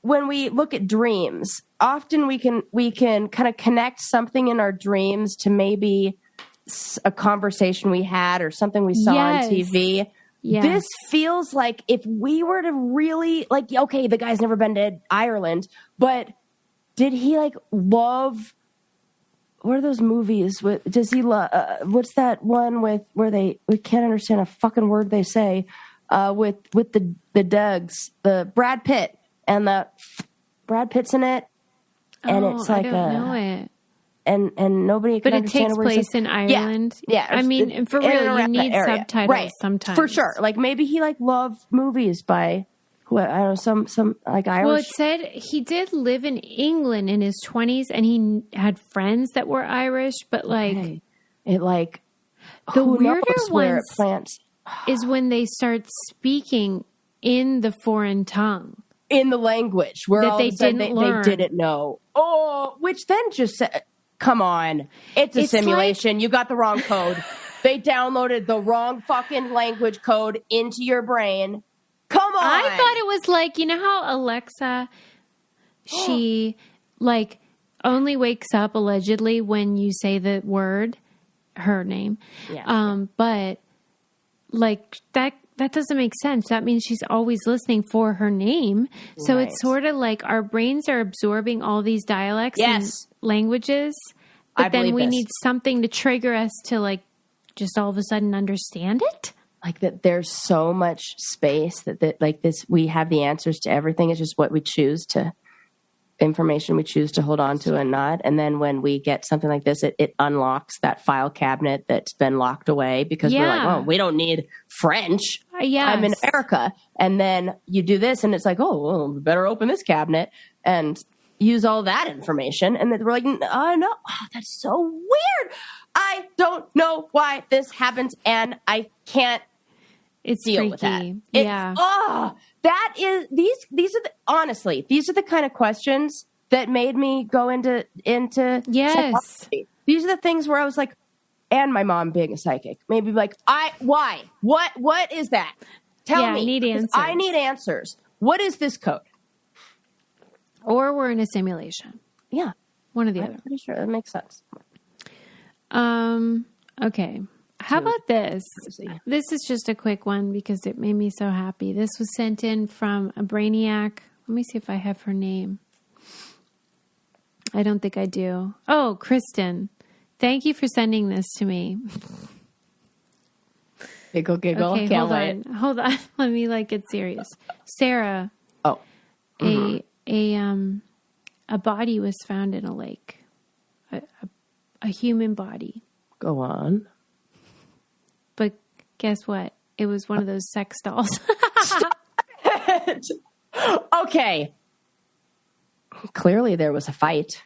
[SPEAKER 2] when we look at dreams, often we can kind of connect something in our dreams to maybe a conversation we had or something we saw on TV. Yes. This feels like if we were to really okay, the guy's never been to Ireland, but did he love? What are those movies? Does he love? What's that one where we can't understand a fucking word they say? With the Dougs, the Brad Pitt and Brad Pitt's in it, and it's like
[SPEAKER 1] I don't know it.
[SPEAKER 2] And nobody can understand.
[SPEAKER 1] But it takes place in Ireland.
[SPEAKER 2] Yeah.
[SPEAKER 1] I mean, and for real, you need subtitles sometimes.
[SPEAKER 2] For sure. Maybe he loved movies by. I don't know, some Irish.
[SPEAKER 1] Well, it said he did live in England in his 20s, and he had friends that were Irish, but the weirder ones
[SPEAKER 2] plants
[SPEAKER 1] is when they start speaking in the foreign tongue,
[SPEAKER 2] in the language where
[SPEAKER 1] that
[SPEAKER 2] all
[SPEAKER 1] they
[SPEAKER 2] of a sudden
[SPEAKER 1] didn't
[SPEAKER 2] they
[SPEAKER 1] learn.
[SPEAKER 2] didn't know. Oh, which then just said, come on, it's a simulation. You got the wrong code. They downloaded the wrong fucking language code into your brain. Come on.
[SPEAKER 1] I thought it was you know how Alexa, she only wakes up allegedly when you say the word, her name.
[SPEAKER 2] Yeah.
[SPEAKER 1] But that doesn't make sense. That means she's always listening for her name. So it's sort of like our brains are absorbing all these dialects and languages, but then we need something to trigger us to just all of a sudden understand it.
[SPEAKER 2] That there's so much space that this we have the answers to everything. It's just what we choose to information we choose to hold on to and not. And then when we get something like this, it unlocks that file cabinet that's been locked away because we're like, oh, we don't need French. I'm in America. And then you do this and it's like, oh, well, we better open this cabinet and use all that information. And then we're like, no, that's so weird. I don't know why this happens and I can't deal
[SPEAKER 1] freaky.
[SPEAKER 2] With that.
[SPEAKER 1] Yeah.
[SPEAKER 2] That is these are honestly, these are the kind of questions that made me go into psychology. These are the things where I was like, and my mom being a psychic, maybe like, why? What is that? Tell me.
[SPEAKER 1] I need answers.
[SPEAKER 2] I need answers. What is this code?
[SPEAKER 1] Or we're in a simulation.
[SPEAKER 2] Yeah.
[SPEAKER 1] One or the other.
[SPEAKER 2] I'm pretty sure that makes sense.
[SPEAKER 1] Okay. How about this? This is just a quick one because it made me so happy. This was sent in from a brainiac. Let me see if I have her name. I don't think I do. Oh, Kristen. Thank you for sending this to me.
[SPEAKER 2] Giggle.
[SPEAKER 1] Okay, hold on. Let me get serious. Sarah.
[SPEAKER 2] Oh.
[SPEAKER 1] Mm-hmm. A body was found in a lake. A human body.
[SPEAKER 2] Go on.
[SPEAKER 1] But guess what? It was one of those sex dolls.
[SPEAKER 2] Okay. Clearly there was a fight.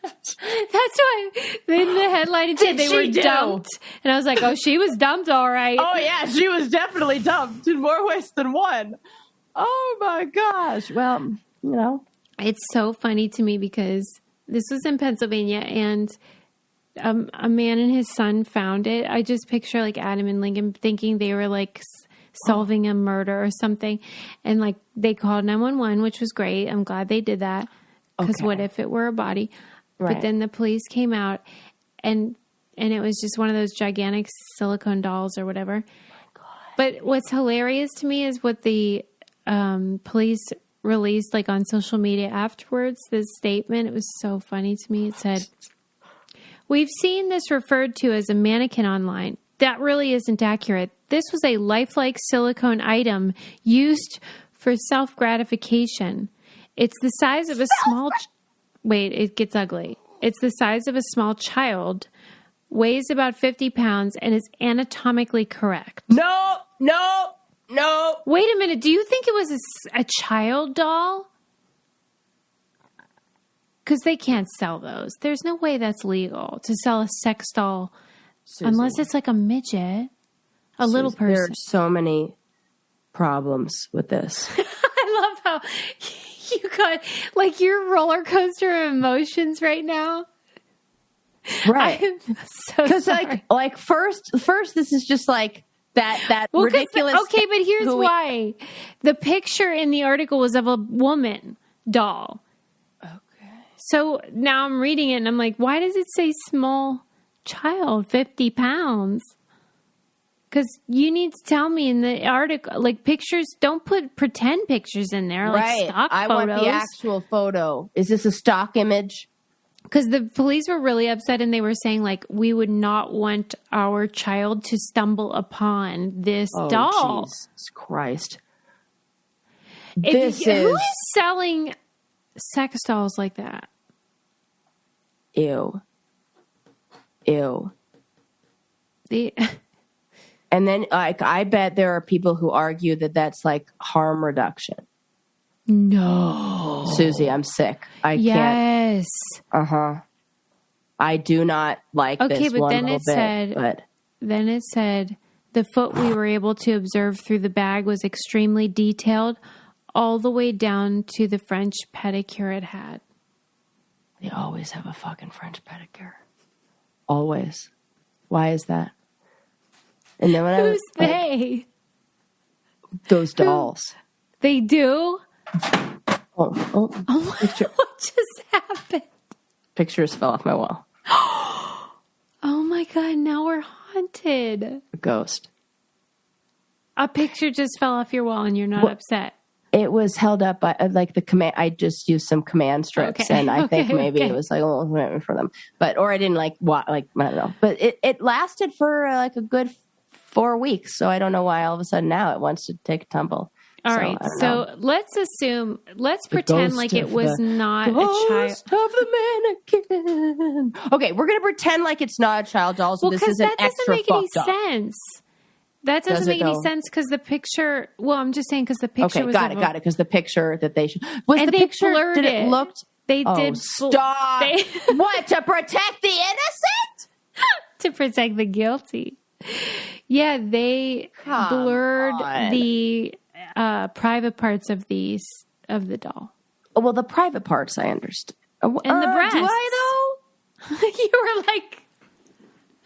[SPEAKER 1] That's why in the headline it said they were dumped. And I was like, oh, she was dumped all right.
[SPEAKER 2] Oh, yeah, she was definitely dumped in more ways than one. Oh, my gosh. Well,
[SPEAKER 1] It's so funny to me because this was in Pennsylvania and a man and his son found it. I just picture Adam and Lincoln thinking they were solving a murder or something. And they called 911, which was great. I'm glad they did that. Because what if it were a body? Right. But then the police came out and it was just one of those gigantic silicone dolls or whatever. Oh, but what's hilarious to me is what the police released on social media afterwards, this statement. It was so funny to me. It said, "We've seen this referred to as a mannequin online. That really isn't accurate. This was a lifelike silicone item used for self-gratification. It's the size of a small... Wait, it gets ugly. It's the size of a small child, weighs about 50 pounds, and is anatomically correct."
[SPEAKER 2] No.
[SPEAKER 1] Wait a minute. Do you think it was a child doll? Because they can't sell those. There's no way that's legal to sell a sex doll, Susie, unless it's a midget, little person.
[SPEAKER 2] There are so many problems with this.
[SPEAKER 1] I love how you got your roller coaster of emotions right now.
[SPEAKER 2] Right.
[SPEAKER 1] Because
[SPEAKER 2] first this is just that ridiculous.
[SPEAKER 1] Okay, but here's why. The picture in the article was of a woman doll. So now I'm reading it and I'm like, why does it say small child, 50 pounds? Because you need to tell me in the article, pictures, don't put pretend pictures in there, stock photos.
[SPEAKER 2] I want the actual photo. Is this a stock image?
[SPEAKER 1] Because the police were really upset and they were saying, we would not want our child to stumble upon this doll.
[SPEAKER 2] Jesus Christ.
[SPEAKER 1] Who is selling sex dolls like that?
[SPEAKER 2] Ew.
[SPEAKER 1] The...
[SPEAKER 2] And then, I bet there are people who argue that that's harm reduction.
[SPEAKER 1] No.
[SPEAKER 2] Susie, I'm sick. I can't.
[SPEAKER 1] Yes.
[SPEAKER 2] I do not like this
[SPEAKER 1] but
[SPEAKER 2] one
[SPEAKER 1] then
[SPEAKER 2] little bit.
[SPEAKER 1] Then it said, the foot we were able to observe through the bag was extremely detailed, all the way down to the French pedicure it had.
[SPEAKER 2] They always have a fucking French pedicure. Always. Why is that? And then when
[SPEAKER 1] Who's they?
[SPEAKER 2] Those dolls.
[SPEAKER 1] They do?
[SPEAKER 2] Oh
[SPEAKER 1] What just happened?
[SPEAKER 2] Pictures fell off my wall.
[SPEAKER 1] Oh my God, now we're haunted.
[SPEAKER 2] A ghost.
[SPEAKER 1] A picture just fell off your wall and you're not upset.
[SPEAKER 2] It was held up by the command. I just used some command strips, and I think maybe it was for them, or I didn't I don't know. But it lasted for a good 4 weeks, so I don't know why all of a sudden now it wants to take a tumble.
[SPEAKER 1] All right, so let's pretend like it was not a child.
[SPEAKER 2] Of the mannequin. Okay, we're going to pretend like it's not a child doll, so this is an extra fucked up.
[SPEAKER 1] That doesn't make any sense. That doesn't make any sense because the picture, well, I'm just saying because the picture was...
[SPEAKER 2] Okay, got it, because the picture that they... Was the picture... Did it look...
[SPEAKER 1] They did...
[SPEAKER 2] Stop! What, to protect the innocent?
[SPEAKER 1] To protect the guilty. Yeah, they blurred the private parts of the doll.
[SPEAKER 2] Oh, well, the private parts, I understand.
[SPEAKER 1] And the breasts.
[SPEAKER 2] Do I, though?
[SPEAKER 1] You were like...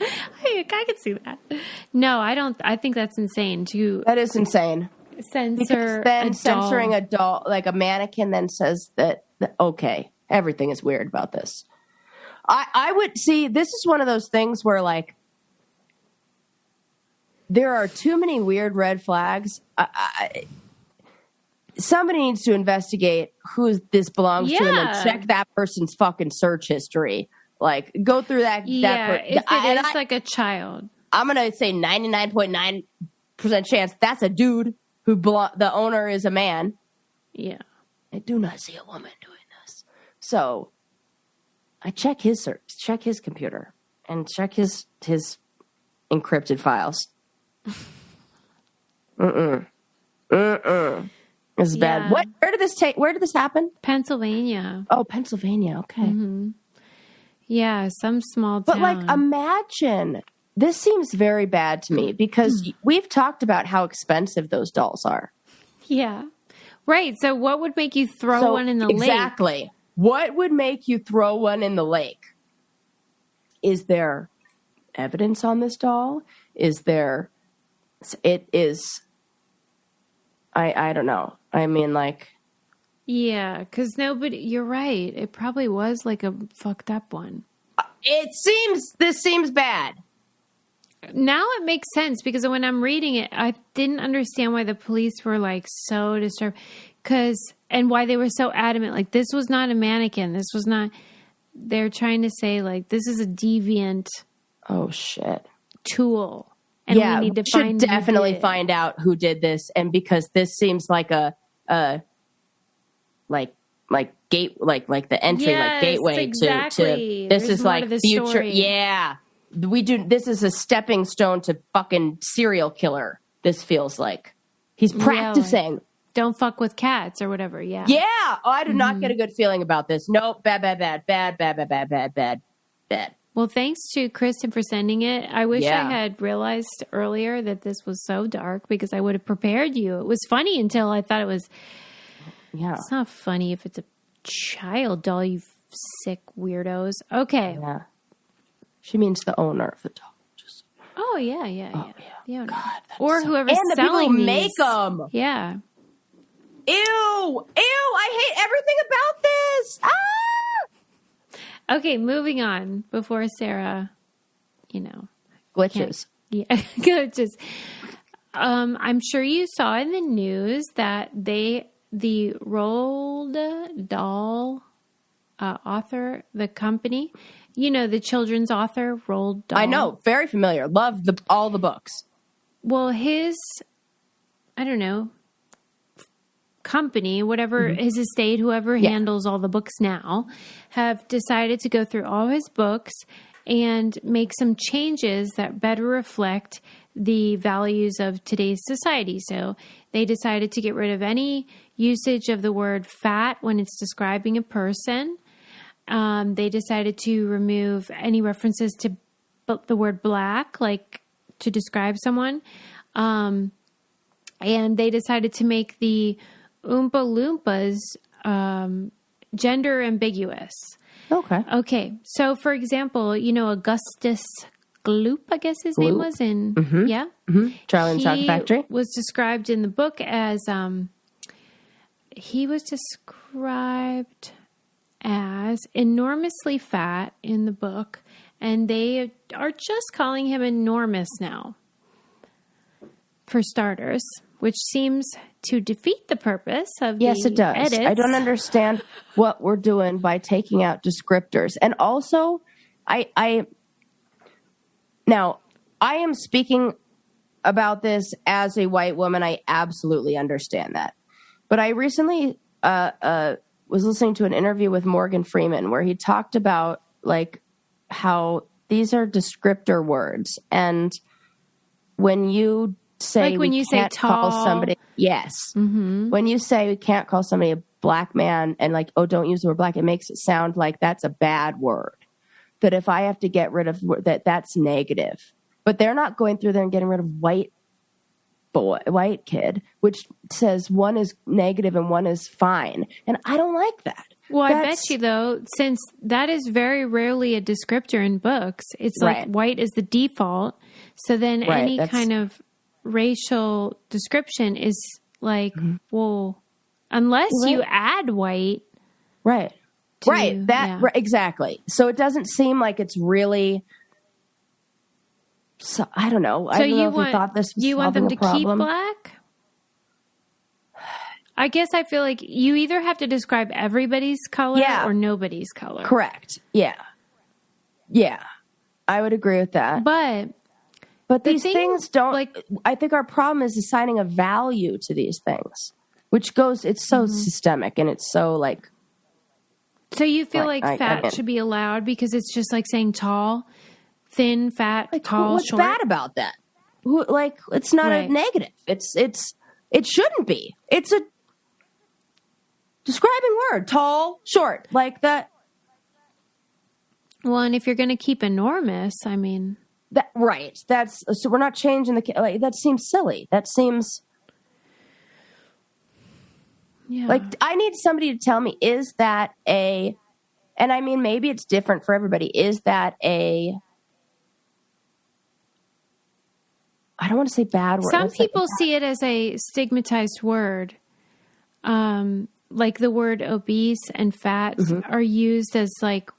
[SPEAKER 1] I can see that. No, I don't. I think that's insane to...
[SPEAKER 2] That is insane.
[SPEAKER 1] Censor
[SPEAKER 2] then censoring a doll, like a mannequin, then says that okay, everything is weird about this. I would see, this is one of those things where, like, there are too many weird red flags. Somebody needs to investigate who this belongs to and then check that person's fucking search history. Like, go through that.
[SPEAKER 1] Yeah, if it is like a child. I'm
[SPEAKER 2] going to say 99.9% chance that's a dude who the owner is a man.
[SPEAKER 1] Yeah.
[SPEAKER 2] I do not see a woman doing this. So I check his computer and check his encrypted files. This is bad. Where did this happen?
[SPEAKER 1] Pennsylvania.
[SPEAKER 2] Oh, Pennsylvania. Okay.
[SPEAKER 1] Mm-hmm. Yeah, some small town.
[SPEAKER 2] But, like, imagine, this seems very bad to me because we've talked about how expensive those dolls are.
[SPEAKER 1] Yeah. Right. So what would make you throw one in the lake?
[SPEAKER 2] Exactly. What would make you throw one in the lake? Is there evidence on this doll? I don't know. I mean, like...
[SPEAKER 1] Yeah, because you're right. It probably was like a fucked up one.
[SPEAKER 2] This seems bad.
[SPEAKER 1] Now it makes sense because when I'm reading it, I didn't understand why the police were like so disturbed and why they were so adamant. Like, this was not a mannequin. This was not, they're trying to say like, this is a deviant.
[SPEAKER 2] Oh shit.
[SPEAKER 1] Tool. And we need to
[SPEAKER 2] definitely find out who did this. And because this seems like the entry, gateway to this. There's is like future.
[SPEAKER 1] Story.
[SPEAKER 2] Yeah. This is a stepping stone to fucking serial killer. This feels like he's practicing.
[SPEAKER 1] Like, don't fuck with cats or whatever. Yeah.
[SPEAKER 2] Yeah. Oh, I do not get a good feeling about this. Nope. Bad.
[SPEAKER 1] Well, thanks to Kristen for sending it. I wish I had realized earlier that this was so dark because I would have prepared you. It was funny until I thought it was. Yeah. It's not funny if it's a child doll, you sick weirdos. Okay.
[SPEAKER 2] Yeah. She means the owner of the doll.
[SPEAKER 1] Oh, yeah. The owner. God, or
[SPEAKER 2] so...
[SPEAKER 1] whoever's
[SPEAKER 2] and the
[SPEAKER 1] selling
[SPEAKER 2] people who
[SPEAKER 1] these.
[SPEAKER 2] make them.
[SPEAKER 1] Yeah.
[SPEAKER 2] Ew, I hate everything about this.
[SPEAKER 1] Okay, moving on before Sarah,
[SPEAKER 2] glitches.
[SPEAKER 1] Yeah, glitches. I'm sure you saw in the news that the Roald Dahl author, the company, the children's author, Roald Dahl.
[SPEAKER 2] I know, very familiar. Love all the books.
[SPEAKER 1] Well, his, I don't know, company, whatever his estate, whoever handles all the books now, have decided to go through all his books and make some changes that better reflect the values of today's society. So they decided to get rid of any usage of the word fat when it's describing a person. They decided to remove any references to the word black, like to describe someone. And they decided to make the Oompa Loompas gender ambiguous. Okay. So, for example, Augustus Gloop, I guess his name was in,
[SPEAKER 2] Charlie and the Chocolate Factory.
[SPEAKER 1] Was described in the book as, he was described as enormously fat in the book, and they are just calling him enormous now, for starters, which seems to defeat the purpose of
[SPEAKER 2] yes, it does.
[SPEAKER 1] Edits.
[SPEAKER 2] I don't understand what we're doing by taking out descriptors. And also, I am speaking about this as a white woman. I absolutely understand that. But I recently was listening to an interview with Morgan Freeman where he talked about like how these are descriptor words, and when you say
[SPEAKER 1] like when you say tall,
[SPEAKER 2] call somebody, yes, when you say we can't call somebody a black man and like, oh, don't use the word black, it makes it sound like that's a bad word. That if I have to get rid of that, that's negative. But they're not going through there and getting rid of white kid, which says one is negative and one is fine. And I don't like that.
[SPEAKER 1] Well, I bet you, though, since that is very rarely a descriptor in books, it's like white is the default. So then any kind of racial description is like, well, unless you add white.
[SPEAKER 2] Right. Exactly. So it doesn't seem like it's really... So I don't know. I don't know if we thought this was
[SPEAKER 1] you want them to
[SPEAKER 2] keep
[SPEAKER 1] black? I guess I feel like you either have to describe everybody's color or nobody's color.
[SPEAKER 2] Correct. Yeah. I would agree with that. But these things don't like. I think our problem is assigning a value to these things, which goes. It's so systemic and it's so like.
[SPEAKER 1] So you feel like fat should be allowed because it's just like saying tall. Thin, fat, like, tall,
[SPEAKER 2] what's
[SPEAKER 1] short.
[SPEAKER 2] What's bad about that? Like, it's not a negative. It shouldn't be. It's a describing word. Tall, short, like that.
[SPEAKER 1] Well, and if you're going to keep enormous, I mean,
[SPEAKER 2] That's so we're not changing that seems silly. That seems like I need somebody to tell me, is that and I mean, maybe it's different for everybody. Is that I don't want to say bad word.
[SPEAKER 1] Some people see it as a stigmatized word. Like the word obese and fat are used as like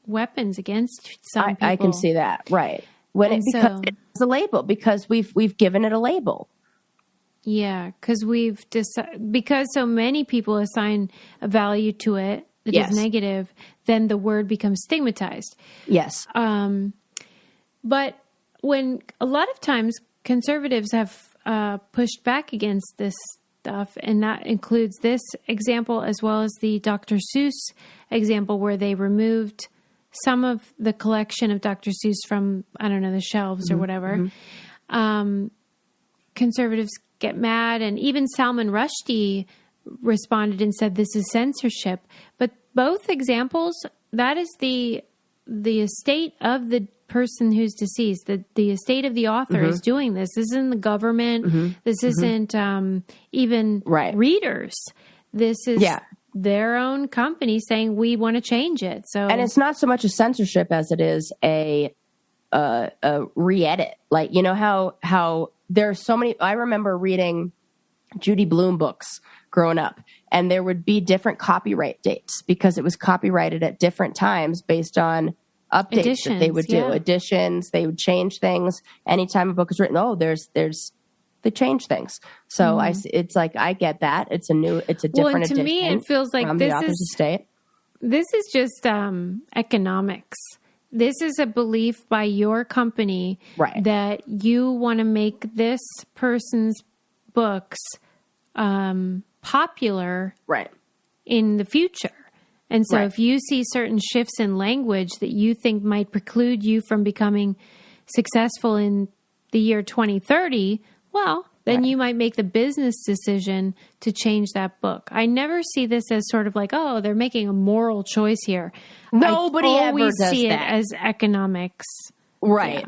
[SPEAKER 1] weapons against some people.
[SPEAKER 2] I can see that. Right. Because it's a label, because we've given it a label.
[SPEAKER 1] Yeah. Because so many people assign a value to it that is negative, then the word becomes stigmatized.
[SPEAKER 2] Yes.
[SPEAKER 1] But when a lot of times conservatives have pushed back against this stuff, and that includes this example as well as the Dr. Seuss example where they removed some of the collection of Dr. Seuss from, I don't know, the shelves or whatever. Conservatives get mad, and even Salman Rushdie responded and said this is censorship. But both examples, that is the estate of the person who's deceased. The estate of the author is doing this. This isn't the government. This isn't even readers. This is their own company saying we want to change it. So,
[SPEAKER 2] and it's not so much a censorship as it is a re-edit. Like, you know how there's so many. I remember reading Judy Blume books growing up, and there would be different copyright dates because it was copyrighted at different times based on updates that they would do. Additions, they would change things. Anytime a book is written, they change things. So it's like, I get that. It's a different edition.
[SPEAKER 1] To me, it feels like
[SPEAKER 2] from the author's estate.
[SPEAKER 1] This is just economics. This is a belief by your company that you want to make this person's books popular in the future. And so if you see certain shifts in language that you think might preclude you from becoming successful in the year 2030, well, then you might make the business decision to change that book. I never see this as sort of like, oh, they're making a moral choice here.
[SPEAKER 2] Nobody ever does
[SPEAKER 1] see
[SPEAKER 2] that.
[SPEAKER 1] It as economics.
[SPEAKER 2] Right.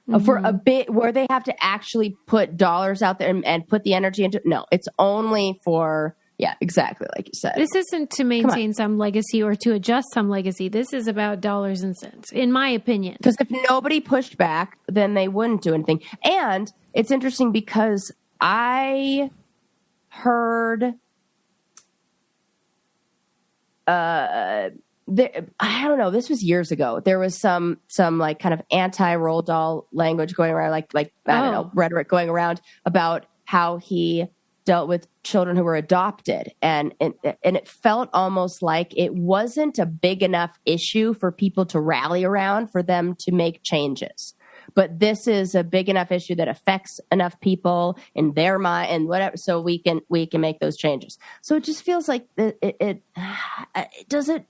[SPEAKER 2] Yeah. For a bit where they have to actually put dollars out there and put the energy into. No, it's only for, exactly like you said.
[SPEAKER 1] This isn't to maintain some legacy or to adjust some legacy. This is about dollars and cents, in my opinion.
[SPEAKER 2] Because if nobody pushed back, then they wouldn't do anything. And it's interesting because I heard I don't know, this was years ago. There was some like kind of anti-Roald Dahl language going around, like I don't know, rhetoric going around about how he dealt with children who were adopted. And it felt almost like it wasn't a big enough issue for people to rally around for them to make changes. but this is a big enough issue that affects enough people in their mind and whatever. So we can make those changes. So it just feels like it doesn't.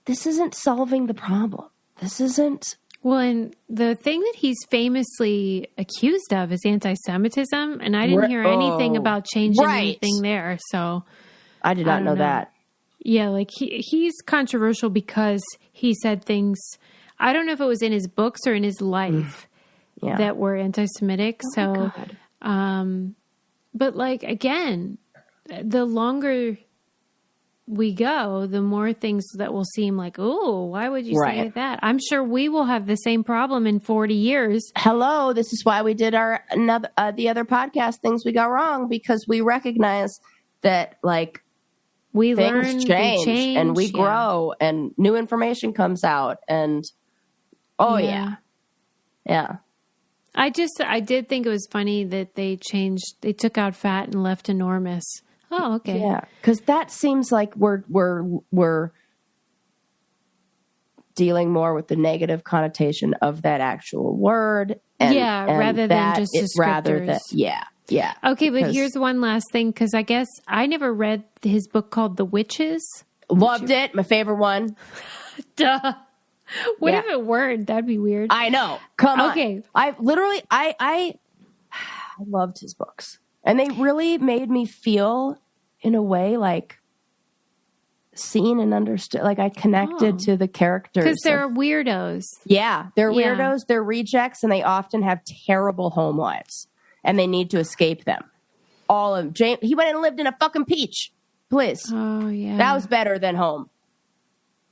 [SPEAKER 2] This isn't solving the problem. This isn't.
[SPEAKER 1] Well, and the thing that he's famously accused of is anti-Semitism, and I didn't hear anything about changing anything there. So
[SPEAKER 2] I did not know that.
[SPEAKER 1] Yeah, like he's controversial because he said things. I don't know if it was in his books or in his life that were anti-Semitic. But like again, the longer we go, the more things that will seem like, oh, why would you say that? I'm sure we will have the same problem in 40 years.
[SPEAKER 2] Hello, this is why we did the other podcast, Things We Got Wrong, because we recognize that like
[SPEAKER 1] we
[SPEAKER 2] things
[SPEAKER 1] learn,
[SPEAKER 2] change and we grow and new information comes out and yeah. I
[SPEAKER 1] did think it was funny that they took out fat and left enormous. Oh, okay.
[SPEAKER 2] Yeah, because that seems like we're dealing more with the negative connotation of that actual word. And
[SPEAKER 1] rather than just descriptors.
[SPEAKER 2] Yeah.
[SPEAKER 1] Okay, but here's one last thing, because I guess I never read his book called The Witches.
[SPEAKER 2] Loved it. My favorite one.
[SPEAKER 1] Duh. What if it weren't? That'd be weird.
[SPEAKER 2] I know. Come on.
[SPEAKER 1] Okay.
[SPEAKER 2] I loved his books. And they really made me feel, in a way, like seen and understood. Like I connected to the characters.
[SPEAKER 1] Because they're weirdos.
[SPEAKER 2] Yeah, they're weirdos. They're rejects, and they often have terrible home lives, and they need to escape them. All of James, he went and lived in a fucking peach. Please.
[SPEAKER 1] Oh, yeah.
[SPEAKER 2] That was better than home.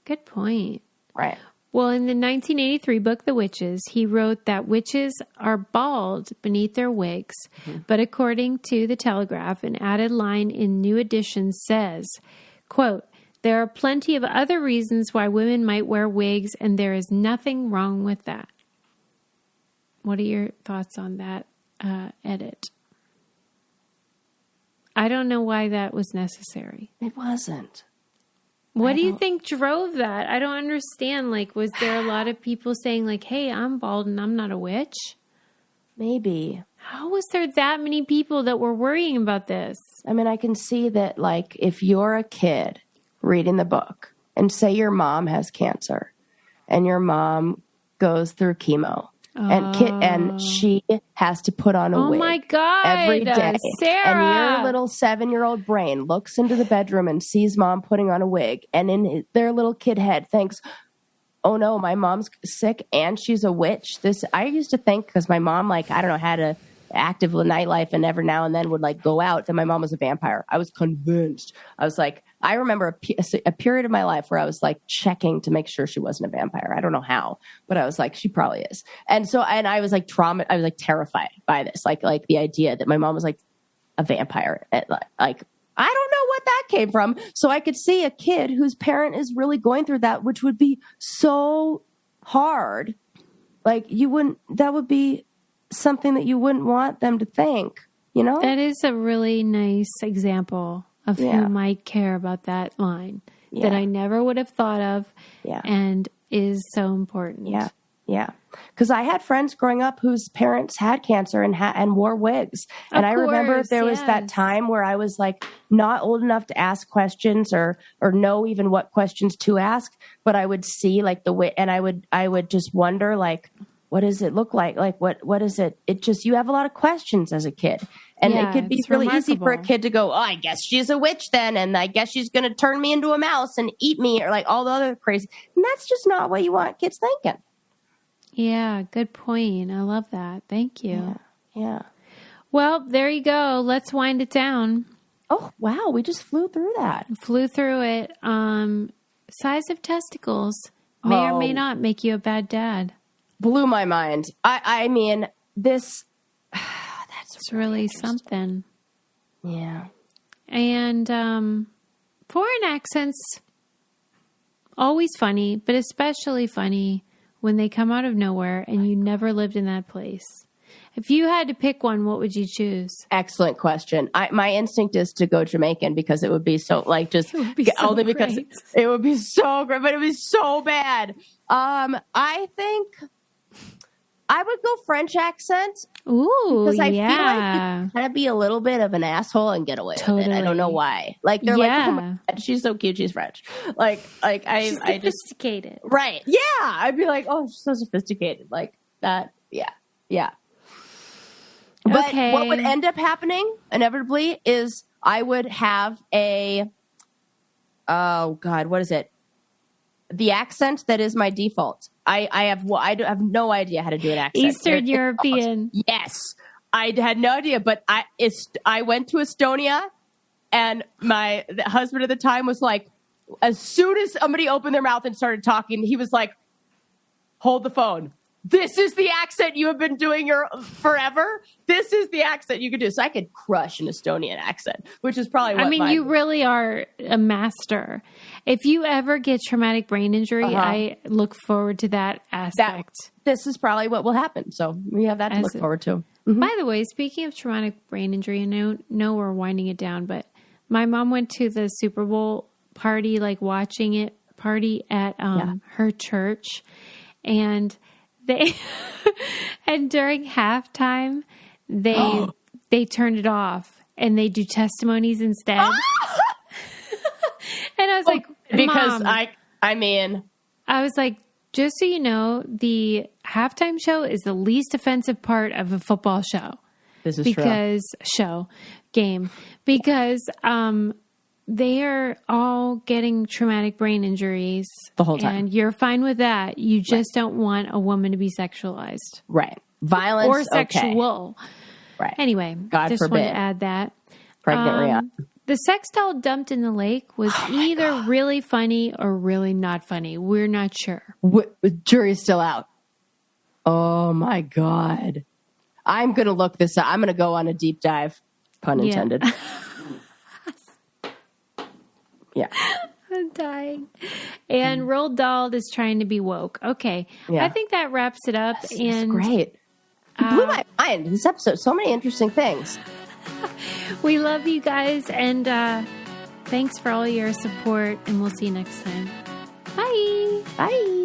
[SPEAKER 1] Good point.
[SPEAKER 2] Right.
[SPEAKER 1] Well, in the 1983 book, The Witches, he wrote that witches are bald beneath their wigs. Mm-hmm. But according to The Telegraph, an added line in New Edition says, quote, "There are plenty of other reasons why women might wear wigs, and there is nothing wrong with that." What are your thoughts on that edit? I don't know why that was necessary.
[SPEAKER 2] It wasn't.
[SPEAKER 1] What do you think drove that? I don't understand. Like, was there a lot of people saying like, hey, I'm bald and I'm not a witch?
[SPEAKER 2] Maybe.
[SPEAKER 1] How was there that many people that were worrying about this?
[SPEAKER 2] I mean, I can see that, like, if you're a kid reading the book and say your mom has cancer and your mom goes through chemo and she has to put on a wig
[SPEAKER 1] my God,
[SPEAKER 2] every day.
[SPEAKER 1] Sarah.
[SPEAKER 2] And your little 7-year-old brain looks into the bedroom and sees mom putting on a wig, and in their little kid head thinks, oh no, my mom's sick and she's a witch. I used to think, because my mom, like, I don't know, had a active nightlife and every now and then would like go out, that my mom was a vampire. I was convinced. I was like, I remember a period of my life where I was like checking to make sure she wasn't a vampire. I don't know how, but I was like, she probably is. And I was like I was like terrified by this, like the idea that my mom was like a vampire. And like, I don't know what that came from. So I could see a kid whose parent is really going through that, which would be so hard. Like that would be something that you wouldn't want them to think, you know?
[SPEAKER 1] That is a really nice example of who might care about that line that I never would have thought of and is so important.
[SPEAKER 2] Yeah. Yeah. Because I had friends growing up whose parents had cancer and wore wigs. And I remember there was that time where I was like not old enough to ask questions or know even what questions to ask, but I would see like the wig, and I would just wonder, like, what does it look like? Like, what is it? It just, you have a lot of questions as a kid. And it could be really easy for a kid to go, oh, I guess she's a witch then. And I guess she's going to turn me into a mouse and eat me, or like all the other crazy. And that's just not what you want kids thinking.
[SPEAKER 1] Yeah, good point. I love that. Thank you.
[SPEAKER 2] Yeah.
[SPEAKER 1] Well, there you go. Let's wind it down.
[SPEAKER 2] Oh, wow. We just flew through that.
[SPEAKER 1] Flew through it. Size of testicles may or may not make you a bad dad.
[SPEAKER 2] Blew my mind. I mean, this...
[SPEAKER 1] It's really something.
[SPEAKER 2] Yeah.
[SPEAKER 1] And foreign accents, always funny, but especially funny when they come out of nowhere and you never lived in that place. If you had to pick one, what would you choose?
[SPEAKER 2] Excellent question. My instinct is to go Jamaican because it would be so like just only because it would be so great, but it would be so bad. I think I would go French accent.
[SPEAKER 1] Ooh,
[SPEAKER 2] because I feel like you kind of be a little bit of an asshole and get away with it. I don't know why. Like they're like, oh my God, she's so cute, she's French. She's
[SPEAKER 1] sophisticated.
[SPEAKER 2] Right. Yeah. I'd be like, oh, she's so sophisticated. Like that. Yeah. But what would end up happening inevitably is I would have what is it? The accent that is my default. I have no idea how to do an accent.
[SPEAKER 1] Eastern European.
[SPEAKER 2] Yes. I had no idea, but I went to Estonia and the husband at the time was like, as soon as somebody opened their mouth and started talking, he was like, hold the phone. This is the accent you have been doing forever. This is the accent you could do. So I could crush an Estonian accent, which is probably what
[SPEAKER 1] you really are a master. If you ever get traumatic brain injury, I look forward to that aspect.
[SPEAKER 2] This is probably what will happen. So we have that to look forward to. Mm-hmm.
[SPEAKER 1] By the way, speaking of traumatic brain injury, I know we're winding it down, but my mom went to the Super Bowl party, like watching it party at her church. And and during halftime, they turned it off and they do testimonies instead. And I was like,
[SPEAKER 2] because
[SPEAKER 1] Mom, I was like, just so you know, the halftime show is the least offensive part of a football show.
[SPEAKER 2] This is true.
[SPEAKER 1] Because they are all getting traumatic brain injuries
[SPEAKER 2] the whole time.
[SPEAKER 1] And you're fine with that. You just don't want a woman to be sexualized.
[SPEAKER 2] Right. Violence.
[SPEAKER 1] Or sexual.
[SPEAKER 2] Okay. Right.
[SPEAKER 1] Anyway,
[SPEAKER 2] God
[SPEAKER 1] just
[SPEAKER 2] forbid.
[SPEAKER 1] want to add that.
[SPEAKER 2] Pregnant Rihanna.
[SPEAKER 1] The sex doll dumped in the lake was either really funny or really not funny. We're not sure.
[SPEAKER 2] Jury's still out. Oh my God. I'm going to look this up. I'm going to go on a deep dive. Pun intended. Yeah.
[SPEAKER 1] I'm dying. And Roald Dahl is trying to be woke. Okay. Yeah. I think that wraps it up.
[SPEAKER 2] That's great. It blew my mind. This episode, so many interesting things.
[SPEAKER 1] We love you guys. And thanks for all your support. And we'll see you next time. Bye.
[SPEAKER 2] Bye.